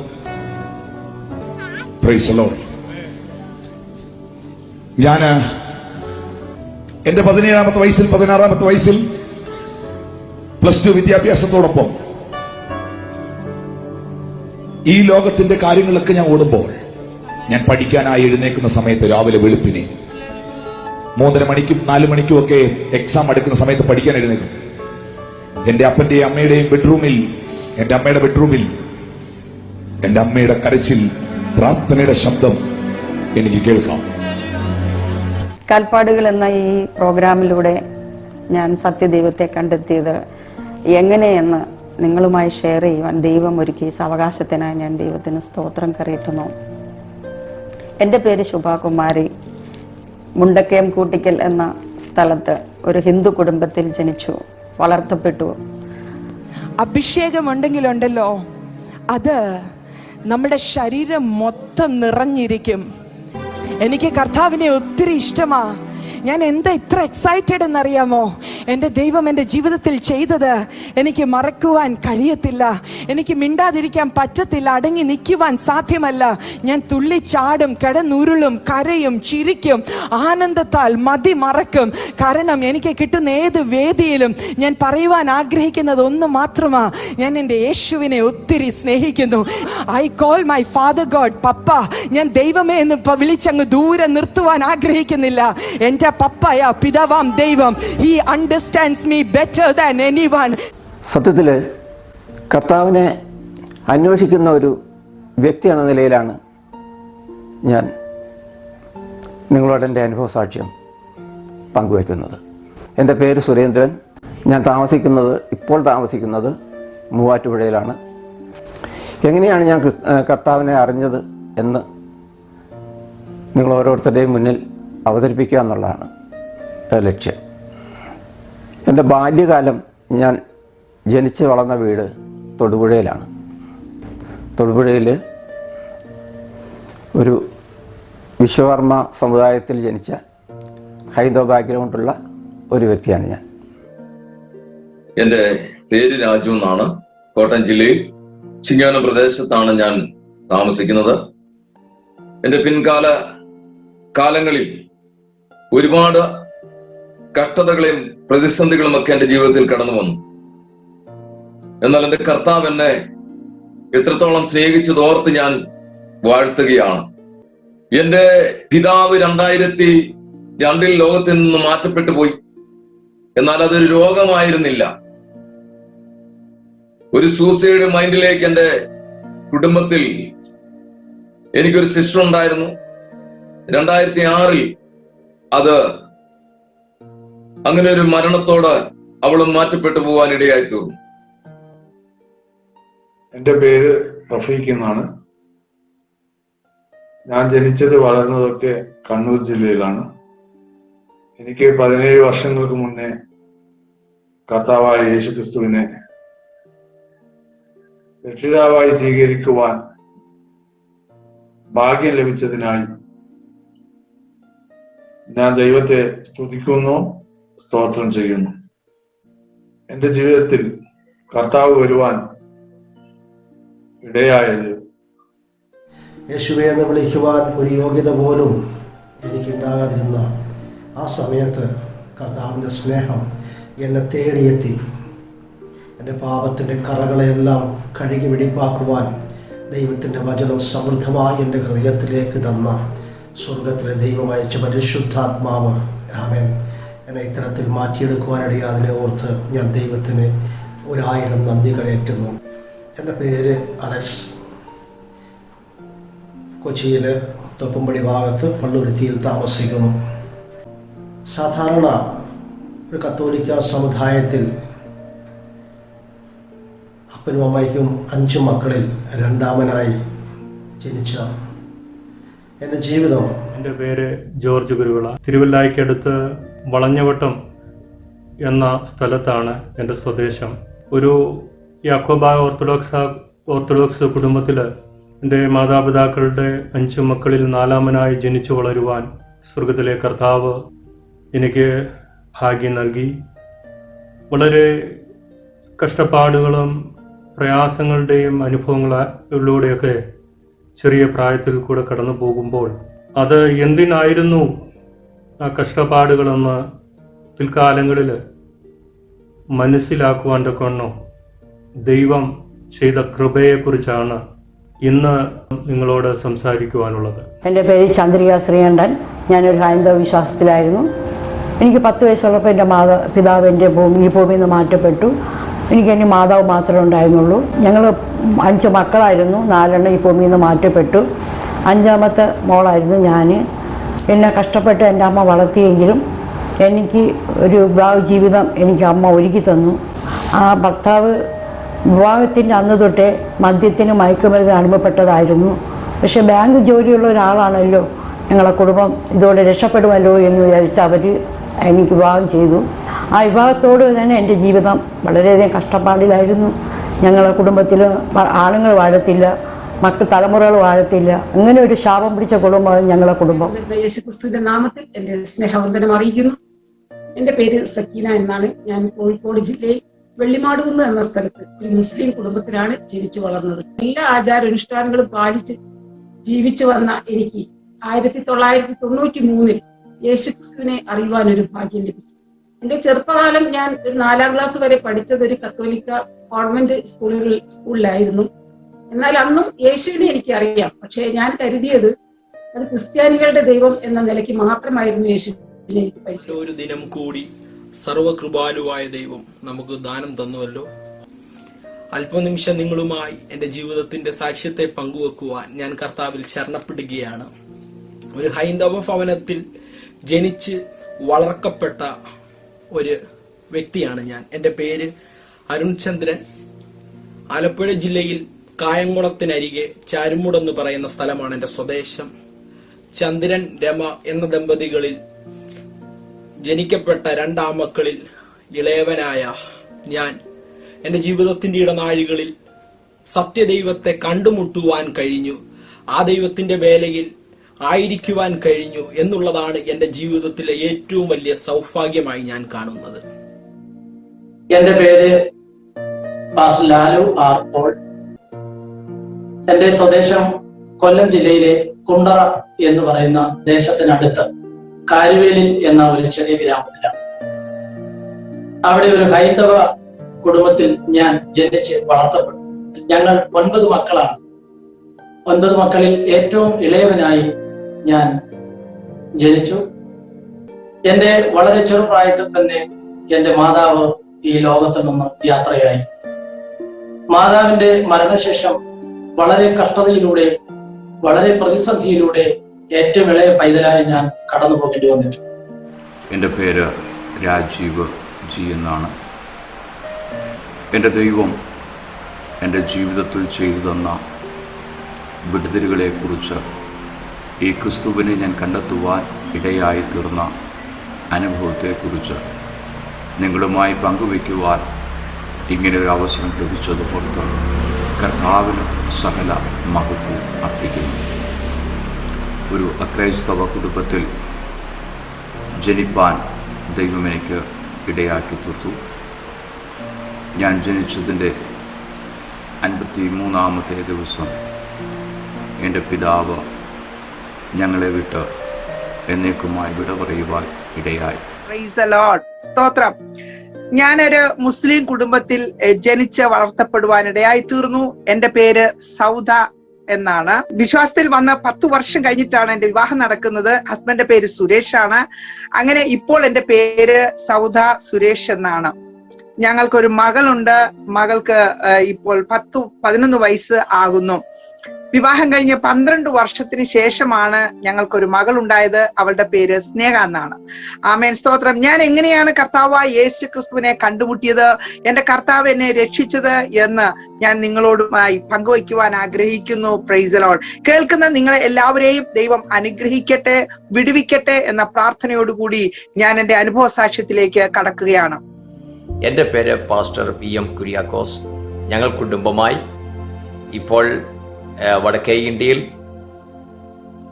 പ്രൈസ് ദി ലോർഡ് ഞാൻ എൻ്റെ 17ാമത്തെ വയസ്സിൽ 16ാമത്തെ വയസ്സിൽ +2 വിദ്യാഭ്യാസത്തോടൊപ്പം ഈ ലോകത്തിന്റെ കാര്യങ്ങളൊക്കെ ഞാൻ ഓടുമ്പോൾ ഞാൻ പഠിക്കാനായി എഴുന്നേൽക്കുന്ന സമയത്ത് രാവിലെ വെളുപ്പിനെ 3:30 മണിക്കും 4 മണിക്കും ഒക്കെ എക്സാം എടുക്കുന്ന സമയത്ത് പഠിക്കാൻ എഴുന്നേൽക്കും. എൻ്റെ അപ്പൻ്റെയും അമ്മയുടെയും ബെഡ്റൂമിൽ, എൻ്റെ അമ്മയുടെ ബെഡ്റൂമിൽ എൻ്റെ അമ്മയുടെ കരച്ചിൽ, പ്രാർത്ഥനയുടെ ശബ്ദം എനിക്ക് കേൾക്കാം. കാൽപ്പാടുകൾ എന്ന ഈ പ്രോഗ്രാമിലൂടെ ഞാൻ സത്യദൈവത്തെ കണ്ടെത്തിയത് എങ്ങനെയെന്ന് നിങ്ങളുമായി ഷെയർ ചെയ്യുവാൻ ദൈവം ഒരുക്കി അവകാശത്തിനായി ഞാൻ ദൈവത്തിന് സ്തോത്രം കരയറ്റുന്നു. എൻ്റെ പേര് ശുഭാകുമാരി. മുണ്ടക്കയം കൂട്ടിക്കൽ എന്ന സ്ഥലത്ത് ഒരു ഹിന്ദു കുടുംബത്തിൽ ജനിച്ചു വളർത്തപ്പെട്ടു. അഭിഷേകമുണ്ടെങ്കിലുണ്ടല്ലോ അത് നമ്മുടെ ശരീരം മൊത്തം നിറഞ്ഞിരിക്കും. എനിക്ക് കർത്താവിനെ ഒത്തിരി ഇഷ്ടമാ. ഞാൻ എന്താ ഇത്ര എക്സൈറ്റഡ് എന്നറിയാമോ? എൻ്റെ ദൈവം എൻ്റെ ജീവിതത്തിൽ ചെയ്തത് എനിക്ക് മറക്കുവാൻ കഴിയത്തില്ല. എനിക്ക് മിണ്ടാതിരിക്കാൻ പറ്റത്തില്ല, അടങ്ങി നിൽക്കുവാൻ സാധ്യമല്ല. ഞാൻ തുള്ളിച്ചാടും, കിടന്നുരുളും, കരയും, ചിരിക്കും, ആനന്ദത്താൽ മതി മറക്കും. കാരണം എനിക്ക് കിട്ടുന്ന ഏത് വേദിയിലും ഞാൻ പറയുവാൻ ആഗ്രഹിക്കുന്നത് ഒന്ന് മാത്രമാ, ഞാൻ എൻ്റെ യേശുവിനെ ഒത്തിരി സ്നേഹിക്കുന്നു. I call my father God papa. ഞാൻ ദൈവമേ എന്ന് വിളിച്ചങ്ങ് ദൂരെ നിർത്തുവാൻ ആഗ്രഹിക്കുന്നില്ല. എൻ്റെ പപ്പയ പിതാവാം ദൈവം. He understands me better than anyone. സത്യത്തിൽ കർത്താവിനെ അന്വേഷിക്കുന്ന ഒരു വ്യക്തി എന്ന നിലയിലാണ് ഞാൻ നിങ്ങളോട് എൻ്റെ അനുഭവ സാക്ഷ്യം പങ്കുവയ്ക്കുന്നത്. എൻ്റെ പേര് സുരേന്ദ്രൻ. ഞാൻ ഇപ്പോൾ താമസിക്കുന്നത് മൂവാറ്റുപുഴയിലാണ്. എങ്ങനെയാണ് ഞാൻ കർത്താവിനെ അറിഞ്ഞത് എന്ന് നിങ്ങൾ ഓരോരുത്തരുടെയും മുന്നിൽ അവതരിപ്പിക്കുക എന്നുള്ളതാണ് ലക്ഷ്യം. എൻ്റെ ബാല്യകാലം ഞാൻ ജനിച്ച് വളർന്ന വീട് തൊടുപുഴയിലാണ്. തൊടുപുഴയിൽ ഒരു വിശ്വകർമ്മ സമുദായത്തിൽ ജനിച്ച ഹൈന്ദവ ബാക്ക്ഗ്രൗണ്ടുള്ള ഒരു വ്യക്തിയാണ് ഞാൻ. എൻ്റെ പേര് രാജു എന്നാണ്. കോട്ടയം ജില്ലയിൽ ചിങ്ങവനം പ്രദേശത്താണ് ഞാൻ താമസിക്കുന്നത്. എൻ്റെ പിൻകാല കാലങ്ങളിൽ ഒരുപാട് കഷ്ടതകളെയും പ്രതിസന്ധികളും ഒക്കെ എൻ്റെ ജീവിതത്തിൽ കടന്നു വന്നു. എന്നാൽ എൻ്റെ കർത്താവ് എന്നെ എത്രത്തോളം സ്നേഹിച്ചതോർത്ത് ഞാൻ വാഴ്ത്തുകയാണ്. എൻ്റെ പിതാവ് 2002 ലോകത്തിൽ നിന്ന് മാറ്റപ്പെട്ടു പോയി. എന്നാൽ അതൊരു രോഗമായിരുന്നില്ല. ഒരു സൂസൈഡ് മൈൻഡിലേക്ക് എൻ്റെ കുടുംബത്തിൽ എനിക്കൊരു സിസ്റ്റർ ഉണ്ടായിരുന്നു. 2006 അത് അങ്ങനെ ഒരു മരണത്തോട് അവളും മാറ്റപ്പെട്ടു പോകാൻ ഇടയായി തീർന്നു. എൻ്റെ പേര് റഫീഖ് എന്നാണ്. ഞാൻ ജനിച്ചത് വളർന്നതൊക്കെ കണ്ണൂർ ജില്ലയിലാണ്. എനിക്ക് 17 വർഷങ്ങൾക്ക് മുന്നേ കർത്താവായ യേശുക്രിസ്തുവിനെ രക്ഷിതാവായി സ്വീകരിക്കുവാൻ ഭാഗ്യം ലഭിച്ചതിനായി ഞാൻ ദൈവത്തെ സ്തുതിക്കുന്നു, സ്തോത്രം ചെയ്യുന്നു. എൻ്റെ ജീവിതത്തിൽ കർത്താവ് വരുവാൻ ഇടയായത് യേശുവെ എന്ന് വിളിക്കുവാൻ ഒരു യോഗ്യത പോലും എനിക്കുണ്ടാകാതിരുന്ന ആ സമയത്ത് കർത്താവിൻ്റെ സ്നേഹം എന്നെ തേടിയെത്തി. എൻ്റെ പാപത്തിൻ്റെ കറകളെല്ലാം കഴുകി വെടിപ്പാക്കുവാൻ ദൈവത്തിൻ്റെ വചനം സമൃദ്ധമായി എൻ്റെ ഹൃദയത്തിലേക്ക് തന്ന സ്വർഗത്തിലെ ദൈവം അയച്ച പരിശുദ്ധാത്മാവ് ആമേൻ എന്നെ ഇത്തരത്തിൽ മാറ്റിയെടുക്കുവാനിടയെ അതിനെ ഓർത്ത് ഞാൻ ദൈവത്തിന് 1000 നന്ദി കരയറ്റുന്നു. എൻ്റെ പേര് അലക്സ്. കൊച്ചിയിൽ തൊപ്പമ്പടി ഭാഗത്ത് പള്ളുരുത്തിയിൽ താമസിക്കുന്നു. സാധാരണ ഒരു കത്തോലിക്ക സമുദായത്തിൽ അപ്പനും അമ്മയ്ക്കും 5 മക്കളിൽ രണ്ടാമനായി ജനിച്ച എൻ്റെ ജീവിതം. എൻ്റെ പേര് ജോർജ് കുരുവിള. തിരുവല്ലായ്ക്കടുത്ത് വളഞ്ഞവട്ടം എന്ന സ്ഥലത്താണ് എൻ്റെ സ്വദേശം. ഒരു യാക്കോബായ ഓർത്തഡോക്സ് കുടുംബത്തിൽ എൻ്റെ മാതാപിതാക്കളുടെ 5 മക്കളിൽ 4-മനായി ജനിച്ചു വളരുവാൻ സ്വർഗത്തിലെ കർത്താവ് എനിക്ക് ഭാഗ്യം നൽകി. വളരെ കഷ്ടപ്പാടുകളും പ്രയാസങ്ങളുടെയും അനുഭവങ്ങളിലൂടെയൊക്കെ ചെറിയ പ്രായത്തിൽ കൂടെ കടന്നു പോകുമ്പോൾ അത് എന്തിനായിരുന്നു ആ കഷ്ടപ്പാടുകളെന്ന് പിൽക്കാലങ്ങളിൽ മനസ്സിലാക്കുവാൻ തക്കവണ്ണം ദൈവം ചെയ്ത കൃപയെക്കുറിച്ചാണ് ഇന്ന് നിങ്ങളോട് സംസാരിക്കുവാനുള്ളത്. എൻ്റെ പേര് ചന്ദ്രിക ശ്രീകണ്ഠൻ. ഞാനൊരു ഹൈന്ദവ വിശ്വാസത്തിലായിരുന്നു. എനിക്ക് 10 വയസ്സുള്ളപ്പോൾ എൻ്റെ പിതാവ് എൻ്റെ ഈ ഭൂമിയിൽ നിന്ന് മാറ്റപ്പെട്ടു. എനിക്ക് എൻ്റെ മാതാവ് മാത്രമേ ഉണ്ടായിരുന്നുള്ളൂ. ഞങ്ങൾ 5 മക്കളായിരുന്നു. 4 ഈ ഭൂമിയിൽ നിന്ന് മാറ്റപ്പെട്ടു. 5ാമത്തെ മോളായിരുന്നു ഞാൻ. എന്നെ കഷ്ടപ്പെട്ട് എൻ്റെ അമ്മ വളർത്തിയെങ്കിലും എനിക്ക് ഒരു വിവാഹ ജീവിതം എനിക്ക് അമ്മ ഒരുക്കി തന്നു. ആ ഭർത്താവ് വിവാഹത്തിൻ്റെ അന്ന് തൊട്ടേ മദ്യത്തിന് മയക്കുമരുന്നിന് അടിമപ്പെട്ടതായിരുന്നു. പക്ഷേ ബാങ്ക് ജോലിയുള്ള ഒരാളാണല്ലോ, ഞങ്ങളെ കുടുംബം ഇതോടെ രക്ഷപ്പെടുമല്ലോ എന്ന് വിചാരിച്ച് അവർ എനിക്ക് വിവാഹം ചെയ്തു. ആ വിവാഹത്തോട് തന്നെ എൻ്റെ ജീവിതം വളരെയധികം കഷ്ടപ്പാടിലായിരുന്നു. ഞങ്ങളെ കുടുംബത്തിൽ ആണുങ്ങൾ വാഴത്തില്ല, തലമുറകൾ വാഴത്തില്ല. അങ്ങനെ ഒരു ശാപം പിടിച്ച കുടുംബമാണ് ഞങ്ങളെ കുടുംബം. യേശുക്രിസ്തുവിന്റെ നാമത്തിൽ എൻ്റെ സ്നേഹവന്ദനം അറിയിക്കുന്നു. എൻ്റെ പേര് സക്കീന എന്നാണ്. ഞാൻ കോഴിക്കോട് ജില്ലയിൽ വെള്ളിമാടുകുന്ന് എന്ന സ്ഥലത്ത് ഒരു മുസ്ലിം കുടുംബത്തിലാണ് ജനിച്ചു വളർന്നത്. എല്ലാ ആചാരാനുഷ്ഠാനങ്ങളും പാലിച്ച് ജീവിച്ചു വന്ന എനിക്ക് 1993 യേശുക്രിസ്തുവിനെ അറിയുവാൻ ഒരു ഭാഗ്യം ലഭിച്ചു. എൻ്റെ ചെറുപ്പകാലം ഞാൻ ഒരു 4ാം ക്ലാസ് വരെ പഠിച്ചത് ഒരു കത്തോലിക്ക കോൺവെന്റ് സ്കൂളിലായിരുന്നു. എന്നാൽ അന്നും യേശുവിനെ എനിക്ക് അറിയാം. പക്ഷേ ഞാൻ കരുതിയത് അത് ക്രിസ്ത്യാനികളുടെ ദൈവം എന്ന നിലയ്ക്ക് മാത്രമായിരുന്നു യേശുവിനെ എനിക്ക് പരിചയം. ഒരു ദിനം കൂടി സർവകൃപാലുവായ ദൈവം നമുക്ക് ദാനം തന്നുവല്ലോ. അല്പനിമിഷം നിങ്ങളുമായി എൻ്റെ ജീവിതത്തിന്റെ സാക്ഷ്യത്തെ പങ്കുവെക്കുവാൻ ഞാൻ കർത്താവിൽ ശരണപ്പെടുകയാണ്. ഒരു ഹൈന്ദവ ഭവനത്തിൽ ജനിച്ച് വളർക്കപ്പെട്ട ഒരു വ്യക്തിയാണ് ഞാൻ. എൻ്റെ പേര് അരുൺ ചന്ദ്രൻ. ആലപ്പുഴ ജില്ലയിൽ കായംകുളത്തിനരികെ ചാരുമൂട് എന്ന് പറയുന്ന സ്ഥലമാണ് എൻ്റെ സ്വദേശം. ചന്ദ്രൻ രമ എന്ന ദമ്പതികളിൽ ജനിക്കപ്പെട്ട 2 ആമക്കളിൽ ഇളയവനായ ഞാൻ എൻ്റെ ജീവിതത്തിന്റെ ഇടനാഴികളിൽ സത്യദൈവത്തെ കണ്ടുമുട്ടുവാൻ കഴിഞ്ഞു. ആ ദൈവത്തിന്റെ വേലയിൽ ആയിരിക്കുവാൻ കഴിഞ്ഞു എന്നുള്ളതാണ് എൻ്റെ ജീവിതത്തിലെ ഏറ്റവും വലിയ സൗഭാഗ്യമായി ഞാൻ കാണുന്നത്. എൻ്റെ പേര് പാസ്റ്റർ ലാലു ആർ പോൾ. എൻ്റെ സ്വദേശം കൊല്ലം ജില്ലയിലെ കുണ്ടറ എന്ന് പറയുന്ന ദേശത്തിനടുത്ത് കാരുവേലിൽ എന്ന ഒരു ചെറിയ ഗ്രാമത്തിലാണ്. അവിടെ ഒരു ഹൈന്ദവ കുടുംബത്തിൽ ഞാൻ ജനിച്ച് വളർത്തപ്പെട്ടു. ഞങ്ങൾ 9 മക്കളാണ്. 9 മക്കളിൽ ഏറ്റവും ഇളയവനായി ഞാൻ ജനിച്ചു. എൻ്റെ വളരെ ചെറുപ്രായത്തിൽ തന്നെ എൻ്റെ മാതാവ് ഈ ലോകത്തിൽ നിന്ന് യാത്രയായി. മാതാവിന്റെ മരണശേഷം വളരെ കഷ്ടതയിലൂടെ, വളരെ പ്രതിസന്ധിയിലൂടെ ഏറ്റവും ഇളയ പൈതലായി ഞാൻ കടന്നു പോകേണ്ടി വന്നിട്ടുണ്ട്. എൻ്റെ പേര് രാജീവ് ജി എന്നാണ്. എൻ്റെ ദൈവം എൻ്റെ ജീവിതത്തിൽ ചെയ്തു തന്ന വിടുതലുകളെക്കുറിച്ച്, ഈ ക്രിസ്തുവിനെ ഞാൻ കണ്ടെത്തുവാൻ ഇടയായി തീർന്ന അനുഭവത്തെക്കുറിച്ച് നിങ്ങളുമായി പങ്കുവയ്ക്കുവാൻ ഇങ്ങനൊരു അവസരം ലഭിച്ചതുകൊണ്ട് കർത്താവിന് സകല മഹത്വവും അർപ്പിക്കുന്നു. ഒരു അക്രൈസ്തവ കുടുംബത്തിൽ ജനിപ്പാൻ ദൈവം എനിക്ക് ഇടയാക്കി തീർത്തു. ഞാൻ ജനിച്ചതിൻ്റെ 53ാമത്തെ ദിവസം എൻ്റെ പിതാവ് ഞങ്ങളെ വിട്ട് എന്നേക്കുമായി വിട പറയുവാൻ ഇടയായി. Praise the Lord. സ്തോത്രം. ഞാനൊരു മുസ്ലിം കുടുംബത്തിൽ ജനിച്ച് വളർത്തപ്പെടുവാനിടയായി തീർന്നു. എൻ്റെ പേര് സൗദ എന്നാണ്. വിശ്വാസത്തിൽ വന്ന 10 വർഷം കഴിഞ്ഞിട്ടാണ് എൻ്റെ വിവാഹം നടക്കുന്നത്. ഹസ്ബൻഡിന്റെ പേര് സുരേഷ് ആണ്. അങ്ങനെ ഇപ്പോൾ എൻ്റെ പേര് സൗദ സുരേഷ് എന്നാണ്. ഞങ്ങൾക്കൊരു മകളുണ്ട്. മകൾക്ക് ഇപ്പോൾ 10-11 വയസ്സ് ആകുന്നു. വിവാഹം കഴിഞ്ഞ് 12 വർഷത്തിന് ശേഷമാണ് ഞങ്ങൾക്കൊരു മകൾ ഉണ്ടായത്. അവളുടെ പേര് സ്നേഹ എന്നാണ്. ആമേൻ, സ്തോത്രം. ഞാൻ എങ്ങനെയാണ് കർത്താവായ യേശു ക്രിസ്തുവിനെ കണ്ടുമുട്ടിയത്, എന്റെ കർത്താവ് എന്നെ രക്ഷിച്ചത് എന്ന് ഞാൻ നിങ്ങളോടുമായി പങ്കുവയ്ക്കുവാൻ ആഗ്രഹിക്കുന്നു. Praise the Lord. കേൾക്കുന്ന നിങ്ങളെ എല്ലാവരെയും ദൈവം അനുഗ്രഹിക്കട്ടെ, വിടുവിക്കട്ടെ എന്ന പ്രാർത്ഥനയോടുകൂടി ഞാൻ എൻ്റെ അനുഭവ സാക്ഷ്യത്തിലേക്ക് കടക്കുകയാണ്. എൻ്റെ പേര് പാസ്റ്റർ PM കുര്യാക്കോസ്. ഞങ്ങൾ കുടുംബമായി ഇപ്പോൾ വടക്കേ ഇന്ത്യയിൽ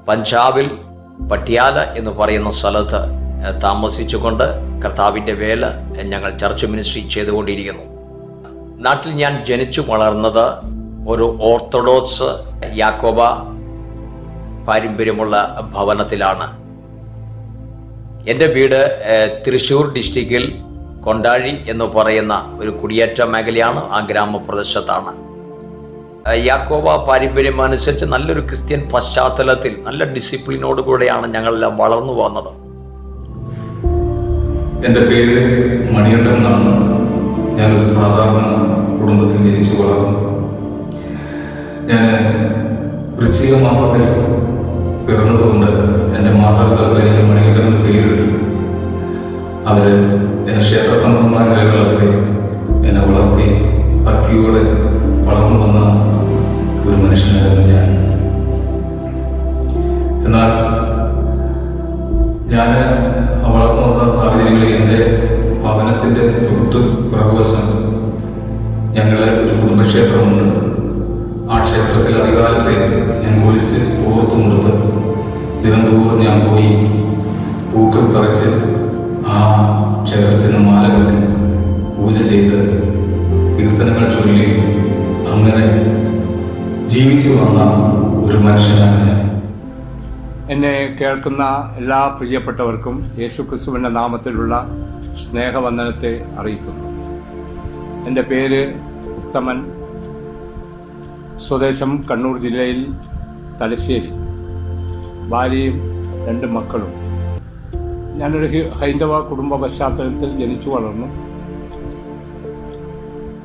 പഞ്ചാബിൽ പട്യാല എന്ന് പറയുന്ന സ്ഥലത്ത് താമസിച്ചുകൊണ്ട് കർത്താവിൻ്റെ വേല ഞങ്ങൾ ചർച്ച് മിനിസ്ട്രി ചെയ്തുകൊണ്ടിരിക്കുന്നു. നാട്ടിൽ ഞാൻ ജനിച്ചു വളർന്നത് ഒരു ഓർത്തഡോക്സ് യാക്കോബ പാരമ്പര്യമുള്ള ഭവനത്തിലാണ്. എൻ്റെ വീട് തൃശ്ശൂർ ഡിസ്ട്രിക്റ്റിൽ കൊണ്ടാഴി എന്ന് പറയുന്ന ഒരു കുടിയേറ്റ മേഖലയാണ്. ആ ഗ്രാമപ്രദേശത്താണ്. യാക്കോബ പാരമ്പര്യം അനുസരിച്ച് നല്ലൊരു ക്രിസ്ത്യൻ പശ്ചാത്തലത്തിൽ നല്ല ഡിസിപ്ലിനോടുകൂടെയാണ് ഞങ്ങളെല്ലാം വളർന്നു വന്നത്. എൻ്റെ പേര് മണികണ്ഠൻ എന്നാണ്. ഞാനൊരു സാധാരണ കുടുംബത്തിൽ ജനിച്ചു വളർന്നു. ഞാൻ വൃശ്ചിക മാസത്തിൽ പിറന്നതുകൊണ്ട് എൻ്റെ മാതാപിതാക്കൾ എനിക്ക് മണികണ്ഠൻ എന്ന് പേരിട്ടു. അവർ എന്നെ ക്ഷേത്രസംബന്ധമായ നിലകളൊക്കെ എന്നെ വളർത്തി ഭക്തിയോടെ വളർന്നു വന്ന ഒരു മനുഷ്യനായിരുന്നു ഞാൻ. എന്നാൽ ഞാൻ വളർന്നു വന്ന സാഹചര്യങ്ങളിൽ എൻ്റെ ഭവനത്തിൻ്റെ തൊട്ട് പുറകുവശം ഞങ്ങളെ ഒരു കുടുംബക്ഷേത്രമുണ്ട്. ആ ക്ഷേത്രത്തിൽ അധികാലത്തെ ഞാൻ കുളിച്ച് ഓർത്തു കൊടുത്ത് ദിനംതോറും ഞാൻ പോയി പൂക്കൾ പറിച്ച് ആ കേൾക്കുന്ന എല്ലാ പ്രിയപ്പെട്ടവർക്കും യേശുക്രിസ്തുവിൻ്റെ നാമത്തിലുള്ള സ്നേഹവന്ദനത്തെ അറിയിക്കുന്നു. എൻ്റെ പേര് ഉത്തമൻ, സ്വദേശം കണ്ണൂർ ജില്ലയിൽ തലശ്ശേരി, ഭാര്യയും 2 മക്കളും. ഞാനൊരു ഹൈന്ദവ കുടുംബ പശ്ചാത്തലത്തിൽ ജനിച്ചു വളർന്നു.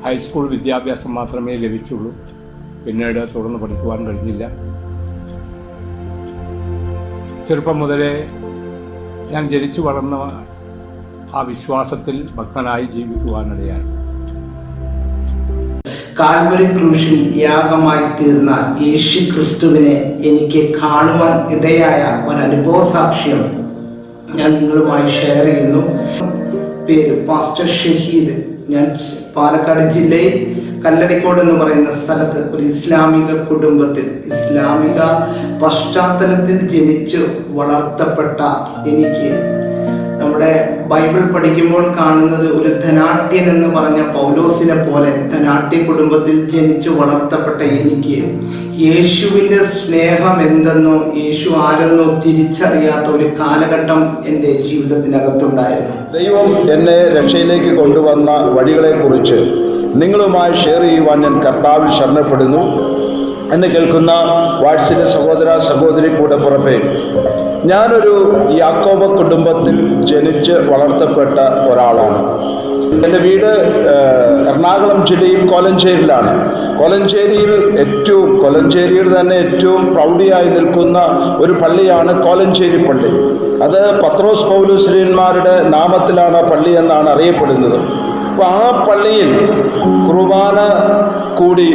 ഹൈസ്കൂൾ വിദ്യാഭ്യാസം മാത്രമേ ലഭിച്ചുള്ളൂ. പിന്നീട് തുടർന്ന് പഠിക്കുവാൻ കഴിഞ്ഞില്ല. ചെറുപ്പം മുതലേ ഞാൻ ജനിച്ചു വളർന്ന ആ വിശ്വാസത്തിൽ ഭക്തനായി ജീവിക്കുവാനിടയായി. കാൽവരി ക്രൂശിൽ യാഗമായി തീർന്ന യേശു ക്രിസ്തുവിനെ എനിക്ക് കാണുവാൻ ഇടയായ ഒരനുഭവ സാക്ഷ്യം ഞാൻ നിങ്ങളുമായി ഷെയർ ചെയ്യുന്നു. പേര് പാസ്റ്റർ ഷഹീദ്. ഞാൻ പാലക്കാട് ജില്ലയിൽ കല്ലടിക്കോട് എന്ന് പറയുന്ന സ്ഥലത്ത് ഒരു ഇസ്ലാമിക കുടുംബത്തിൽ, ഇസ്ലാമിക പശ്ചാത്തലത്തിൽ ജനിച്ച് വളർത്തപ്പെട്ട എനിക്ക് നമ്മുടെ ബൈബിൾ പഠിക്കുമ്പോൾ കാണുന്നത് ഒരു ധനാട്യൻ എന്ന് പറഞ്ഞ പൗലോസിനെ പോലെ ധനാട്യ കുടുംബത്തിൽ ജനിച്ചു വളർത്തപ്പെട്ട എനിക്ക് യേശുവിൻ്റെ സ്നേഹം എന്തെന്നോ യേശു ആരെന്നോ തിരിച്ചറിയാത്ത ഒരു കാലഘട്ടം എൻ്റെ ജീവിതത്തിനകത്തുണ്ടായിരുന്നു. ദൈവം എന്നെ രക്ഷയിലേക്ക് കൊണ്ടുവന്ന വഴികളെക്കുറിച്ച് നിങ്ങളുമായി ഷെയർ ചെയ്യുവാൻ ഞാൻ കർത്താവിൽ ശരണപ്പെടുന്നു. എന്നെ കേൾക്കുന്ന വാട്സിൻ്റെ സഹോദര സഹോദരി കൂടെ പുറപ്പേ, ഞാനൊരു യാക്കോബ കുടുംബത്തിൽ ജനിച്ച് വളർത്തപ്പെട്ട ഒരാളാണ്. എൻ്റെ വീട് എറണാകുളം ജില്ലയിൽ കോലഞ്ചേരിയിലാണ്. കോലഞ്ചേരിയിൽ തന്നെ ഏറ്റവും പ്രൗഢിയായി നിൽക്കുന്ന ഒരു പള്ളിയാണ് കോലഞ്ചേരി പള്ളി. അത് പത്രോസ് പൗലോസ്ലീഹന്മാരുടെ നാമത്തിലാണ് പള്ളി എന്നാണ് അറിയപ്പെടുന്നത്. അപ്പോൾ ആ പള്ളിയിൽ കുർബാന കൂടി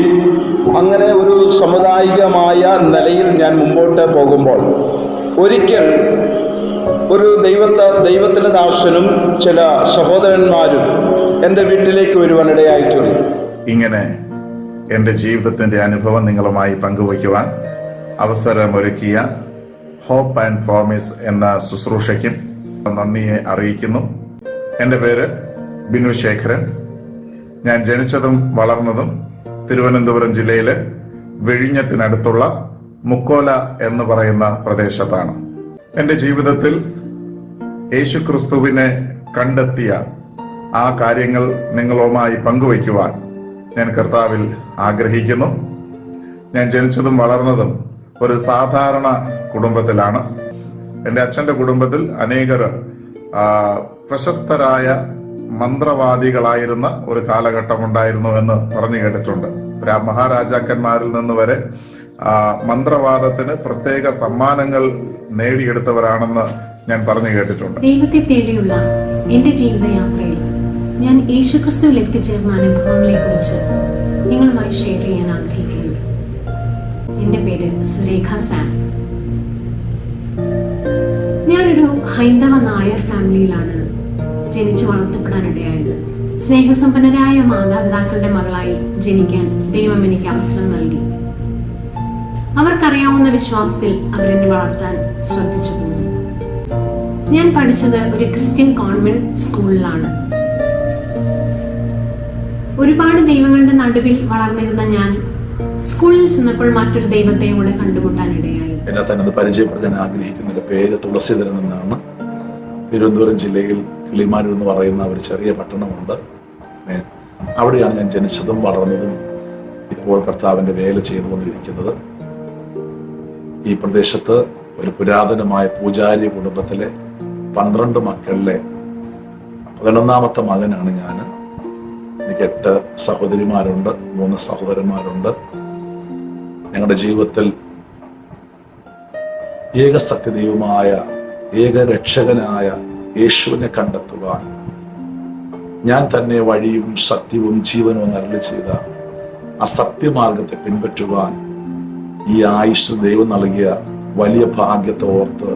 അങ്ങനെ ഒരു സാമുദായികമായ നിലയിൽ ഞാൻ മുമ്പോട്ട് പോകുമ്പോൾ ഒരിക്കൽ ഒരു ദൈവത്തിൻ്റെ ദാസനും ചില സഹോദരന്മാരും എൻ്റെ വീട്ടിലേക്ക് വരുവാനിടയായിട്ടുണ്ട്. ഇങ്ങനെ എൻ്റെ ജീവിതത്തിൻ്റെ അനുഭവം നിങ്ങളുമായി പങ്കുവയ്ക്കുവാൻ അവസരമൊരുക്കിയ ഹോപ്പ് ആൻഡ് പ്രോമിസ് എന്ന ശുശ്രൂഷയ്ക്കും നന്ദിയെ അറിയിക്കുന്നു. എൻ്റെ പേര് ബിനു ശേഖരൻ. ഞാൻ ജനിച്ചതും വളർന്നതും തിരുവനന്തപുരം ജില്ലയിലെ വിഴിഞ്ഞത്തിനടുത്തുള്ള മുക്കോല എന്ന് പറയുന്ന പ്രദേശത്താണ്. എൻ്റെ ജീവിതത്തിൽ യേശുക്രിസ്തുവിനെ കണ്ടെത്തിയ ആ കാര്യങ്ങൾ നിങ്ങളുമായി പങ്കുവയ്ക്കുവാൻ ഞാൻ കർത്താവിൽ ആഗ്രഹിക്കുന്നു. ഞാൻ ജനിച്ചതും വളർന്നതും ഒരു സാധാരണ കുടുംബത്തിലാണ്. എൻ്റെ അച്ഛൻ്റെ കുടുംബത്തിൽ അനേകർ പ്രശസ്തരായ മന്ത്രവാദികളായിരുന്ന ഒരു കാലഘട്ടം ഉണ്ടായിരുന്നു എന്ന് പറഞ്ഞു കേട്ടിട്ടുണ്ട്. മഹാരാജാക്കന്മാരിൽ നിന്ന് വരെ മന്ത്രവാദത്തിന് പ്രത്യേക സമ്മാനങ്ങൾ നേടിയെടുത്തവരാണെന്ന് ഞാൻ പറഞ്ഞു കേട്ടിട്ടുണ്ട്. ദൈവത്തെ തേടിയുള്ള എന്റെ ജീവിതയാത്രയിൽ ഞാൻ യേശുക്രിസ്തുവിൽ എത്തിച്ചേർന്ന അനുഭവങ്ങളെ കുറിച്ച് നിങ്ങളുമായി ഷെയർ ചെയ്യാൻ ആഗ്രഹിക്കുന്നു. എന്റെ പേര് സുരേഖ സാം. ഞാനൊരു ഹൈന്ദവ നായർ ഫാമിലിയിലാണ് ജനിച്ചു വളർത്തപ്പെടാനിടയായത്. സ്നേഹസമ്പന്നരായ മാതാപിതാക്കളുടെ മകളായി ജനിക്കാൻ ദൈവം എനിക്ക് അവസരം നൽകി. അവർക്കറിയാവുന്ന വിശ്വാസത്തിൽ അവരെന്നെ വളർത്താൻ ശ്രദ്ധിച്ചു പോന്നു. ഞാൻ പഠിച്ചത് ഒരു ക്രിസ്ത്യൻ കോൺവെന്റ് സ്കൂളിലാണ്. ഒരുപാട് ദൈവങ്ങളുടെ നടുവിൽ വളർന്നിരുന്ന ഞാൻ സ്കൂളിൽ ചെന്നപ്പോൾ മറ്റൊരു ദൈവത്തെ കൂടെ കണ്ടുമുട്ടാനിടയായി. എന്നെ തന്നെ പരിചയപ്പെടുത്താൻ ആഗ്രഹിക്കുന്ന പേര് തുളസീധരൻ എന്നാണ്. തിരുവനന്തപുരം ജില്ലയിൽ കിളിമാനൂർ എന്ന് പറയുന്ന ഒരു ചെറിയ പട്ടണമുണ്ട്. അവിടെയാണ് ഞാൻ ജനിച്ചതും വളർന്നതും ഇപ്പോൾ കർത്താവിൻ്റെ വേല ചെയ്തുകൊണ്ടിരിക്കുന്നത്. ഈ പ്രദേശത്ത് ഒരു പുരാതനമായ പൂജാരി കുടുംബത്തിലെ 12 മക്കളിലെ 11ാമത്തെ മകനാണ് ഞാൻ. എനിക്ക് 8 സഹോദരിമാരുണ്ട്, 3 സഹോദരന്മാരുണ്ട്. ഞങ്ങളുടെ ജീവിതത്തിൽ ഏക സത്യദൈവമായ ഏക രക്ഷകനായ യേശുവിനെ കണ്ടെത്തുവാൻ, ഞാൻ തന്നെ വഴിയും സത്യവും ജീവനും അരുളി ചെയ്ത ആ സത്യമാർഗത്തെ പിൻപറ്റുവാൻ ഈ ആയുഷ് ദൈവം നൽകിയ വലിയ ഭാഗ്യത്തെ ഓർത്ത്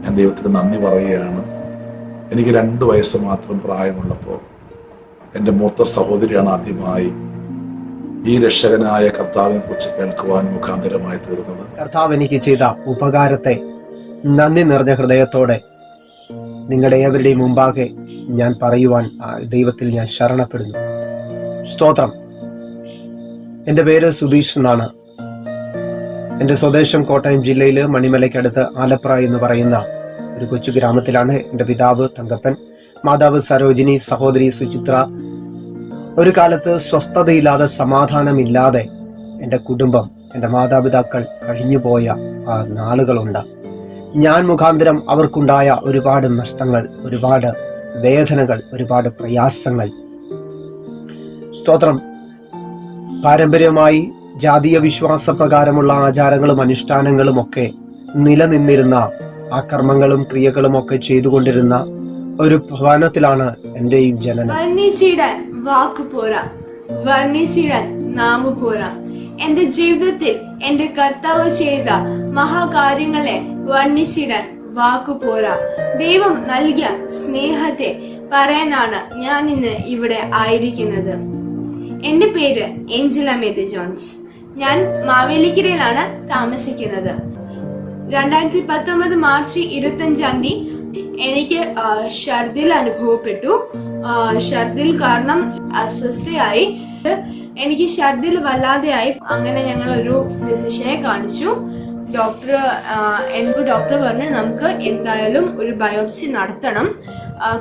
ഞാൻ ദൈവത്തിന് നന്ദി പറയുകയാണ്. എനിക്ക് 2 വയസ്സ് മാത്രം പ്രായമുള്ളപ്പോൾ എൻ്റെ മൂത്ത സഹോദരിയാണ് ആദ്യമായി ഈ രക്ഷകനായ കർത്താവിനെ കുറിച്ച് കേൾക്കുവാൻ മുഖാന്തരമായി തീർന്നത്. കർത്താവ് എനിക്ക് ചെയ്ത ഉപകാരത്തെ നന്ദി നിറഞ്ഞ ഹൃദയത്തോടെ നിങ്ങളുടെ ഏവരുടെയും മുമ്പാകെ ഞാൻ പറയുവാൻ ദൈവത്തിൽ ഞാൻ ശരണപ്പെടുന്നു. സ്തോത്രം. എൻ്റെ പേര് സുധീഷ് എന്നാണ്. എൻ്റെ സ്വദേശം കോട്ടയം ജില്ലയിൽ മണിമലയ്ക്കടുത്ത് ആലപ്ര എന്ന് പറയുന്ന ഒരു കൊച്ചു ഗ്രാമത്തിലാണ്. എൻ്റെ പിതാവ് തങ്കപ്പൻ, മാതാവ് സരോജിനി, സഹോദരി സുചിത്ര. ഒരു കാലത്ത് സ്വസ്ഥതയില്ലാതെ സമാധാനമില്ലാതെ എൻ്റെ കുടുംബം, എൻ്റെ മാതാപിതാക്കൾ കഴിഞ്ഞുപോയ ആ നാളുകളുണ്ട്. ഞാൻ മുഖാന്തരം അവർക്കുണ്ടായ ഒരുപാട് നഷ്ടങ്ങൾ, ഒരുപാട് വേദനകൾ, ഒരുപാട് പ്രയാസങ്ങൾ. സ്തോത്രം. പാരമ്പര്യമായി ജാതീയ വിശ്വാസപ്രകാരമുള്ള ആചാരങ്ങളും അനുഷ്ഠാനങ്ങളും ഒക്കെ നിലനിന്നിരുന്ന ആ കർമ്മങ്ങളും ക്രിയകളും ഒക്കെ ചെയ്തുകൊണ്ടിരുന്ന ഒരു ഭവനത്തിലാണ് എന്റെയും ജനനം. വർണ്ണിച്ചിടാൻ വാക്കു പോരാ, വർണ്ണിച്ചിടാൻ നാമു പോരാ. എന്റെ ജീവിതത്തിൽ എന്റെ കർത്താവ് ചെയ്ത മഹാകാര്യങ്ങളെ വർണ്ണിച്ചിടാൻ വാക്കു പോരാ. ദൈവം നൽകിയ സ്നേഹത്തെ പറയാനാണ് ഞാൻ ഇന്ന് ഇവിടെ ആയിരിക്കുന്നത്. എന്റെ പേര് ഏഞ്ചല മേരി ജോൺസ്. ഞാൻ മാവേലിക്കരയിലാണ് താമസിക്കുന്നത്. 2019 മാർച്ച് 25 എനിക്ക് ഛർദിൽ അനുഭവപ്പെട്ടു. ഛർദിൽ കാരണം അസ്വസ്ഥയായി. എനിക്ക് ഛർദിൽ വല്ലാതെയായി. അങ്ങനെ ഞങ്ങൾ ഒരു ഫിസിഷ്യനെ കാണിച്ചു. ഡോക്ടർ പറഞ്ഞു നമുക്ക് എന്തായാലും ഒരു ബയോപ്സി നടത്തണം.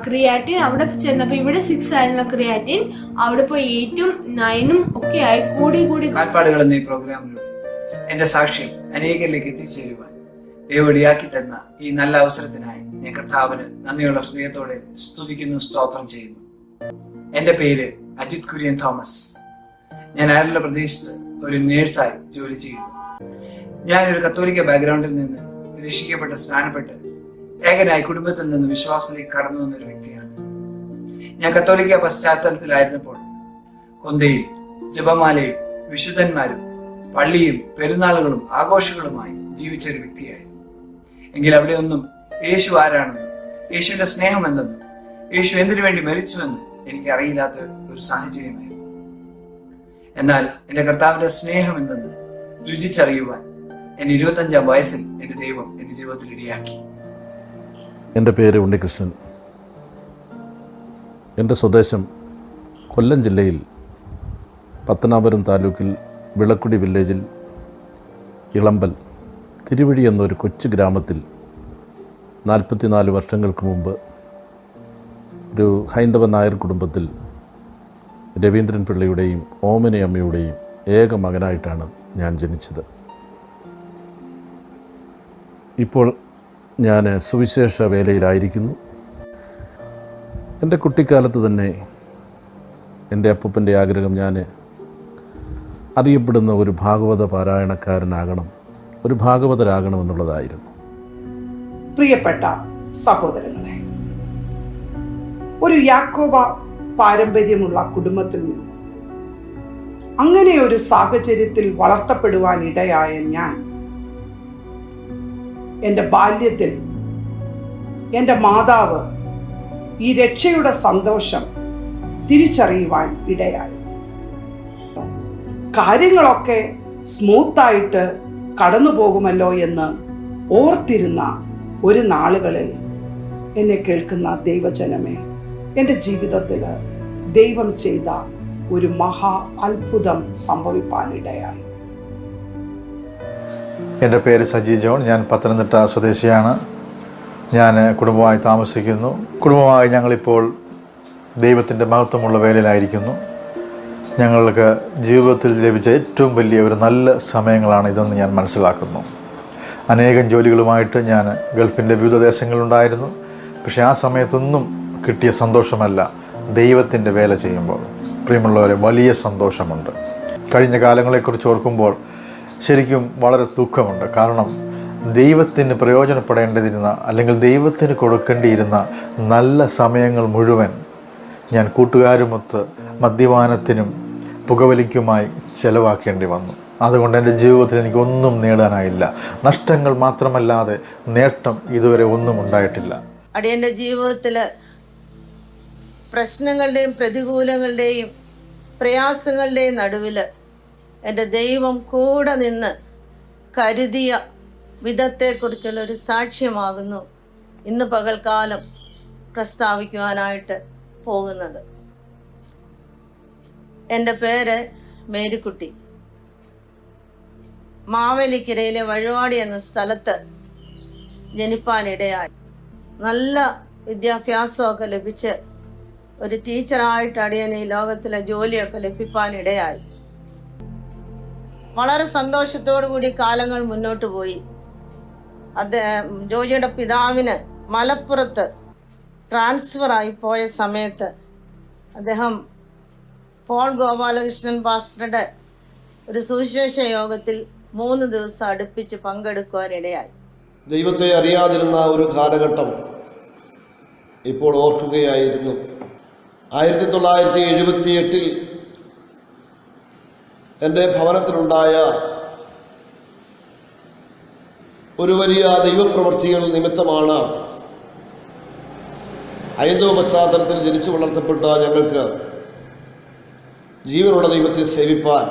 ക്രിയാറ്റിൻ അവിടെ ചെന്നപ്പോൾ ഇവിടെ 6 ആയിരുന്ന ക്രിയാറ്റിൻ അവിടെ പോയി 8ഉം 9ഉം ഒക്കെ ആയി കൂടി. കാൽപ്പാടുകൾ എന്ന ഈ പ്രോഗ്രാമിലൂടെ എന്റെ സാക്ഷ്യം അനേകരിലേക്ക് എത്തിച്ചേരുവാൻ ദൈവടിയാക്കി തന്ന ഈ നല്ല അവസരത്തിനായി ഞാൻ കർത്താവിന് നന്ദിയുള്ള ഹൃദയത്തോടെ സ്തുതിക്കുന്നു, സ്തോത്രം ചെയ്യുന്നു. എന്റെ പേര് അജിത് കുര്യൻ തോമസ്. ഞാൻ അയർലൻഡ് പ്രദേശത്ത് ഒരു നേഴ്സായി ജോലി ചെയ്യുന്നു. ഞാനൊരു കത്തോലിക്ക ബാക്ക്ഗ്രൗണ്ടിൽ നിന്ന് രക്ഷിക്കപ്പെട്ട് സ്നാനപ്പെട്ട് ഏകനായി കുടുംബത്തിൽ നിന്ന് വിശ്വാസത്തിലേക്ക് കടന്നു വന്ന ഒരു വ്യക്തിയാണ്. ഞാൻ കത്തോലിക്ക പശ്ചാത്തലത്തിലായിരുന്നപ്പോൾ കൊന്തയും ജപമാലയും വിശുദ്ധന്മാരും പള്ളിയും പെരുന്നാളുകളും ആഘോഷങ്ങളുമായി ജീവിച്ച ഒരു വ്യക്തിയായിരുന്നു. എങ്കിൽ അവിടെ ഒന്നും യേശു ആരാണെന്നും യേശുവിന്റെ സ്നേഹം എന്തെന്നും യേശു എന്തിനു വേണ്ടി മരിച്ചുവെന്നും എനിക്ക് അറിയില്ലാത്ത ഒരു സാഹചര്യമായിരുന്നു. എന്നാൽ എന്റെ കർത്താവിന്റെ സ്നേഹം എന്തെന്ന് രുചിച്ചറിയുവാൻ എന്റെ 25-ാം വയസ്സിൽ എന്റെ ദൈവം എന്റെ ജീവിതത്തിൽ ഇടയാക്കി. എൻ്റെ പേര് ഉണ്ണികൃഷ്ണൻ. എൻ്റെ സ്വദേശം കൊല്ലം ജില്ലയിൽ പത്തനാപുരം താലൂക്കിൽ വിളക്കുടി വില്ലേജിൽ ഇളമ്പൽ തിരുവഴി എന്നൊരു കൊച്ചു ഗ്രാമത്തിൽ 44 വർഷങ്ങൾക്ക് മുമ്പ് ഒരു ഹൈന്ദവ നായർ കുടുംബത്തിൽ രവീന്ദ്രൻ പിള്ളയുടെയും ഓമനയമ്മയുടെയും ഏക മകനായിട്ടാണ് ഞാൻ ജനിച്ചത്. ഇപ്പോൾ ഞാൻ സുവിശേഷ വേലയിലായിരിക്കുന്നു. എൻ്റെ കുട്ടിക്കാലത്ത് തന്നെ എൻ്റെ അപ്പൂപ്പൻ്റെ ആഗ്രഹം ഞാൻ അറിയപ്പെടുന്ന ഒരു ഭാഗവത പാരായണക്കാരനാകണം, ഒരു ഭാഗവതരാകണമെന്നുള്ളതായിരുന്നു. പ്രിയപ്പെട്ട സഹോദരങ്ങളെ, ഒരു യാക്കോബ പാരമ്പര്യമുള്ള കുടുംബത്തിൽ നിന്ന് അങ്ങനെ ഒരു സാഹചര്യത്തിൽ വളർത്തപ്പെടുവാൻ ഇടയായ ഞാൻ എൻ്റെ ബാല്യത്തിൽ എൻ്റെ മാതാവ് ഈ രക്ഷയുടെ സന്തോഷം തിരിച്ചറിയുവാൻ ഇടയായി. കാര്യങ്ങളൊക്കെ സ്മൂത്തായിട്ട് കടന്നു പോകുമല്ലോ എന്ന് ഓർത്തിരുന്ന ഒരു നാളുകളിൽ എന്നെ കേൾക്കുന്ന ദൈവജനമേ, എൻ്റെ ജീവിതത്തിൽ ദൈവം ചെയ്ത ഒരു മഹാ അത്ഭുതം സംഭവിപ്പാനിടയായി. എൻ്റെ പേര് സജി ജോൺ. ഞാൻ പത്തനംതിട്ട സ്വദേശിയാണ്. ഞാൻ കുടുംബമായി താമസിക്കുന്നു. കുടുംബമായി ഞങ്ങളിപ്പോൾ ദൈവത്തിൻ്റെ മഹത്വമുള്ള വേലയിലായിരിക്കുന്നു. ഞങ്ങൾക്ക് ജീവിതത്തിൽ ലഭിച്ച ഏറ്റവും വലിയ ഒരു നല്ല സമയങ്ങളാണ് ഇതെന്ന് ഞാൻ മനസ്സിലാക്കുന്നു. അനേകം ജോലികളുമായിട്ട് ഞാൻ ഗൾഫിൻ്റെ വിവിധ ദേശങ്ങളിലുണ്ടായിരുന്നു. പക്ഷേ ആ സമയത്തൊന്നും കിട്ടിയ സന്തോഷമല്ല ദൈവത്തിൻ്റെ വേല ചെയ്യുമ്പോൾ. പ്രിയമുള്ളവരെ, വലിയ സന്തോഷമുണ്ട്. കഴിഞ്ഞ കാലങ്ങളെക്കുറിച്ച് ഓർക്കുമ്പോൾ ശരിക്കും വളരെ ദുഃഖമുണ്ട്. കാരണം ദൈവത്തിന് പ്രയോജനപ്പെടേണ്ടതിരുന്ന അല്ലെങ്കിൽ ദൈവത്തിന് കൊടുക്കേണ്ടിയിരുന്ന നല്ല സമയങ്ങൾ മുഴുവൻ ഞാൻ കൂട്ടുകാരുമൊത്ത് മദ്യപാനത്തിനും പുകവലിക്കുമായി ചെലവാക്കേണ്ടി വന്നു. അതുകൊണ്ട് എൻ്റെ ജീവിതത്തിൽ എനിക്കൊന്നും നേടാനായില്ല. നഷ്ടങ്ങൾ മാത്രമല്ലാതെ നേട്ടം ഇതുവരെ ഒന്നും ഉണ്ടായിട്ടില്ല. അടിയൻ്റെ ജീവിതത്തിൽ പ്രശ്നങ്ങളുടെയും പ്രതികൂലങ്ങളുടെയും പ്രയാസങ്ങളുടെയും നടുവിൽ എൻ്റെ ദൈവം കൂടെ നിന്ന് കരുതിയ വിധത്തെക്കുറിച്ചുള്ളൊരു സാക്ഷ്യമാകുന്നു ഇന്ന് പകൽക്കാലം പ്രസ്താവിക്കുവാനായിട്ട് പോകുന്നത്. എൻ്റെ പേര് മേരിക്കുട്ടി. മാവേലിക്കരയിലെ വഴുവാടി എന്ന സ്ഥലത്ത് ജനിപ്പാനിടയായി. നല്ല വിദ്യാഭ്യാസമൊക്കെ ലഭിച്ച് ഒരു ടീച്ചറായിട്ട് അടിയന് ഈ ലോകത്തിലെ ജോലിയൊക്കെ ലഭിക്കാനിടയായി. വളരെ സന്തോഷത്തോടു കൂടി കാലങ്ങൾ മുന്നോട്ട് പോയി. ജോജിയുടെ പിതാവിന് മലപ്പുറത്ത് ട്രാൻസ്ഫറായി പോയ സമയത്ത് അദ്ദേഹം പോൾ ഗോപാലകൃഷ്ണൻ പാസ്റ്ററുടെ ഒരു സുവിശേഷ യോഗത്തിൽ 3 ദിവസം അടുപ്പിച്ച് പങ്കെടുക്കുവാനിടയായി. ദൈവത്തെ അറിയാതിരുന്ന ഒരു കാലഘട്ടം ഇപ്പോൾ ഓർക്കുകയായിരുന്നു. 1978 എൻ്റെ ഭവനത്തിലുണ്ടായ ഒരു വലിയ ദൈവപ്രവൃത്തികൾ നിമിത്തമാണ് ഹൈന്ദവ പശ്ചാത്തലത്തിൽ ജനിച്ചു വളർത്തപ്പെട്ട ഞങ്ങൾക്ക് ജീവനുള്ള ദൈവത്തെ സേവിപ്പാൻ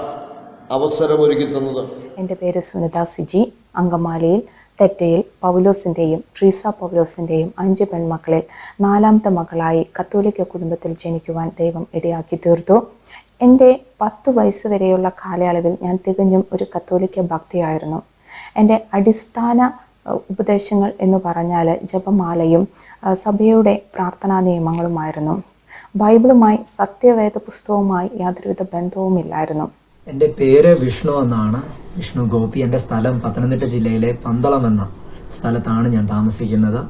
അവസരമൊരുക്കി തന്നത്. എൻ്റെ പേര് സുനിത സിജി. അങ്കമാലിയിൽ തെറ്റയിൽ പൗലോസിൻ്റെയും ട്രീസ പൗലോസിൻ്റെയും 5 പെൺമക്കളിൽ 4ാമത്തെ മകളായി കത്തോലിക്ക കുടുംബത്തിൽ ജനിക്കുവാൻ ദൈവം ഇടയാക്കി തീർത്തു. എൻ്റെ 10 വയസ്സ് വരെയുള്ള കാലയളവിൽ ഞാൻ തികഞ്ഞും ഒരു കത്തോലിക്ക ഭക്തിയായിരുന്നു. എൻ്റെ അടിസ്ഥാന ഉപദേശങ്ങൾ എന്ന് പറഞ്ഞാൽ ജപമാലയും സഭയുടെ പ്രാർത്ഥനാ നിയമങ്ങളുമായിരുന്നു. ബൈബിളുമായി സത്യവേദ പുസ്തകവുമായി യാതൊരുവിധ ബന്ധവുമില്ലായിരുന്നു. എൻ്റെ പേര് വിഷ്ണു എന്നാണ്, വിഷ്ണു ഗോപി. എൻ്റെ സ്ഥലം പത്തനംതിട്ട ജില്ലയിലെ പന്തളം എന്ന സ്ഥലത്താണ് ഞാൻ താമസിക്കുന്നത്.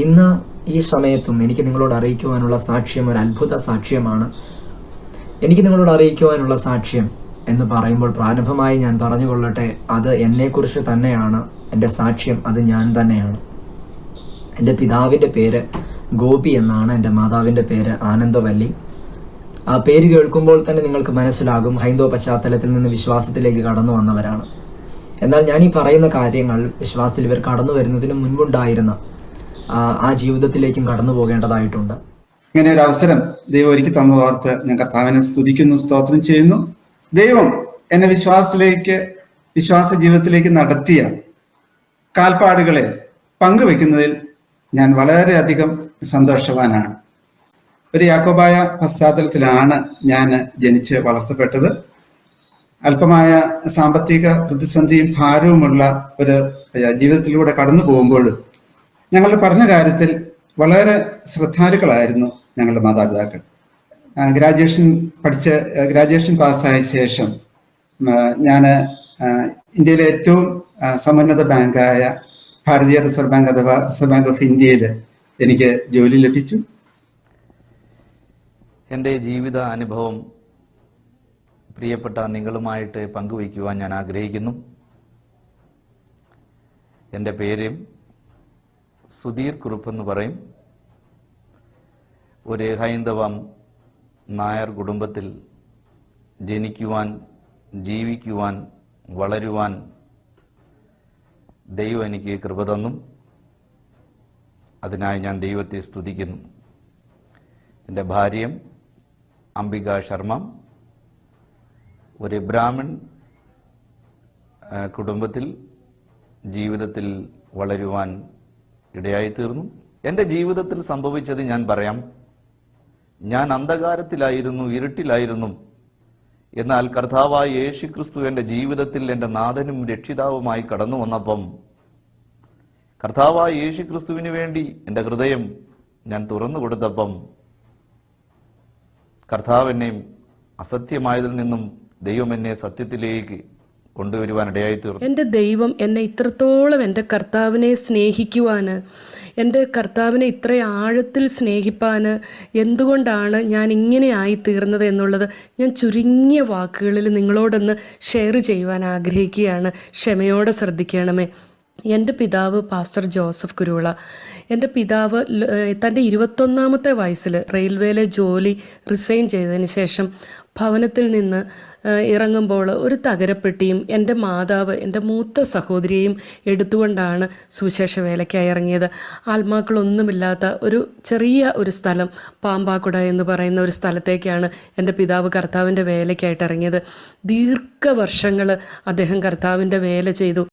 ഇന്ന് ഈ സമയത്തും എനിക്ക് നിങ്ങളോട് അറിയിക്കുവാനുള്ള സാക്ഷ്യം ഒരു അത്ഭുത സാക്ഷ്യമാണ്. എനിക്ക് നിങ്ങളോട് അറിയിക്കുവാനുള്ള സാക്ഷ്യം എന്ന് പറയുമ്പോൾ പ്രാരംഭമായി ഞാൻ പറഞ്ഞുകൊള്ളട്ടെ, അത് എന്നെക്കുറിച്ച് തന്നെയാണ്. എൻ്റെ സാക്ഷ്യം അത് ഞാൻ തന്നെയാണ്. എൻ്റെ പിതാവിൻ്റെ പേര് ഗോപി എന്നാണ്. എൻ്റെ മാതാവിൻ്റെ പേര് ആനന്ദവല്ലി. ആ പേര് കേൾക്കുമ്പോൾ തന്നെ നിങ്ങൾക്ക് മനസ്സിലാകും ഹൈന്ദവ പശ്ചാത്തലത്തിൽ നിന്ന് വിശ്വാസത്തിലേക്ക് കടന്നു വന്നവരാണ്. എന്നാൽ ഞാൻ ഈ പറയുന്ന കാര്യങ്ങൾ വിശ്വാസത്തിൽ ഇവർ കടന്നു വരുന്നതിന് മുൻപുണ്ടായിരുന്ന ആ ജീവിതത്തിലേക്കും കടന്നു പോകേണ്ടതായിട്ടുണ്ട്. ഇങ്ങനെ ഒരു അവസരം ദൈവം ഒരുക്കി തന്നതോർത്ത് ഞാൻ കർത്താവിനെ സ്തുതിക്കുന്നു, സ്തോത്രം ചെയ്യുന്നു. ദൈവം എന്നെ വിശ്വാസ ജീവിതത്തിലേക്ക് നടത്തിയ കാൽപ്പാടുകളെ പങ്കുവെക്കുന്നതിൽ ഞാൻ വളരെയധികം സന്തോഷവാനാണ്. ഒരു യാക്കോബായ പശ്ചാത്തലത്തിലാണ് ഞാൻ ജനിച്ച് വളർത്തപ്പെട്ടത്. അല്പമായ സാമ്പത്തിക പ്രതിസന്ധിയും ഭാരവുമുള്ള ഒരു ജീവിതത്തിലൂടെ കടന്നു പോകുമ്പോഴും ഞങ്ങളുടെ പഠന കാര്യത്തിൽ വളരെ ശ്രദ്ധാലുക്കളായിരുന്നു ഞങ്ങളുടെ മാതാപിതാക്കൾ. ഗ്രാജുവേഷൻ പാസ്സായ ശേഷം ഞാൻ ഇന്ത്യയിലെ ഏറ്റവും സമുന്നത ബാങ്കായ ഭാരതീയ റിസർവ് ബാങ്ക് അഥവാ റിസർവ് ബാങ്ക് ഓഫ് ഇന്ത്യയിൽ എനിക്ക് ജോലി ലഭിച്ചു. എൻ്റെ ജീവിത അനുഭവം പ്രിയപ്പെട്ട നിങ്ങളുമായിട്ട് പങ്കുവയ്ക്കുവാൻ ഞാൻ ആഗ്രഹിക്കുന്നു. എൻ്റെ പേര് സുധീർ കുറുപ്പെന്ന് പറയും. ഒരു ഹൈന്ദവം നായർ കുടുംബത്തിൽ ജനിക്കുവാൻ, ജീവിക്കുവാൻ, വളരുവാൻ ദൈവം എനിക്ക് കൃപ തന്നു. അതിനായി ഞാൻ ദൈവത്തെ സ്തുതിക്കുന്നു. എൻ്റെ ഭാര്യ അംബിക ശർമ്മ ഒരു ബ്രാഹ്മൺ കുടുംബത്തിൽ ജീവിതത്തിൽ വളരുവാൻ ഇടയായിത്തീർന്നു. എൻ്റെ ജീവിതത്തിൽ സംഭവിച്ചത് ഞാൻ പറയാം. ഞാൻ അന്ധകാരത്തിലായിരുന്നു, ഇരുട്ടിലായിരുന്നു. എന്നാൽ കർത്താവായ യേശുക്രിസ്തു എൻ്റെ ജീവിതത്തിൽ എൻ്റെ നാഥനും രക്ഷിതാവുമായി കടന്നു വന്നപ്പം കർത്താവായ യേശുക്രിസ്തുവിന് വേണ്ടി എൻ്റെ ഹൃദയം ഞാൻ തുറന്നു കൊടുത്തപ്പം കർത്താവ് എന്നെ അസത്യമായതിൽ നിന്നും ദൈവം എന്നെ സത്യത്തിലേക്ക് കൊണ്ടുവരുവാൻ ഇടയായിത്തീർന്നു. എൻ്റെ ദൈവം എന്നെ ഇത്രത്തോളം എൻ്റെ കർത്താവിനെ സ്നേഹിക്കുവാൻ, എൻ്റെ കർത്താവിനെ ഇത്ര ആഴത്തിൽ സ്നേഹിപ്പാൻ എന്തുകൊണ്ടാണ് ഞാൻ ഇങ്ങനെ ആയിത്തീർന്നത് എന്നുള്ളത് ഞാൻ ചുരുങ്ങിയ വാക്കുകളിൽ നിങ്ങളോടൊന്ന് ഷെയർ ചെയ്യുവാൻ ആഗ്രഹിക്കുകയാണ്. ക്ഷമയോടെ ശ്രദ്ധിക്കണമേ. എൻ്റെ പിതാവ് പാസ്റ്റർ ജോസഫ് കുരുവിള. എൻ്റെ പിതാവ് തൻ്റെ 21ാമത്തെ വയസ്സിൽ റെയിൽവേയിലെ ജോലി റിസൈൻ ചെയ്തതിന് ശേഷം ഭവനത്തിൽ നിന്ന് ഇറങ്ങുമ്പോൾ ഒരു തകരപ്പെട്ടിയും എൻ്റെ മാതാവ് എൻ്റെ മൂത്ത സഹോദരിയെയും എടുത്തുകൊണ്ടാണ് സുവിശേഷ വേലയ്ക്കായി ഇറങ്ങിയത്. ആത്മാക്കളൊന്നുമില്ലാത്ത ഒരു ചെറിയ ഒരു സ്ഥലം, പാമ്പാക്കുട എന്ന് പറയുന്ന ഒരു സ്ഥലത്തേക്കാണ് എൻ്റെ പിതാവ് കർത്താവിൻ്റെ വേലയ്ക്കായിട്ട് ഇറങ്ങിയത്. ദീർഘവർഷങ്ങൾ അദ്ദേഹം കർത്താവിൻ്റെ വേല ചെയ്തു.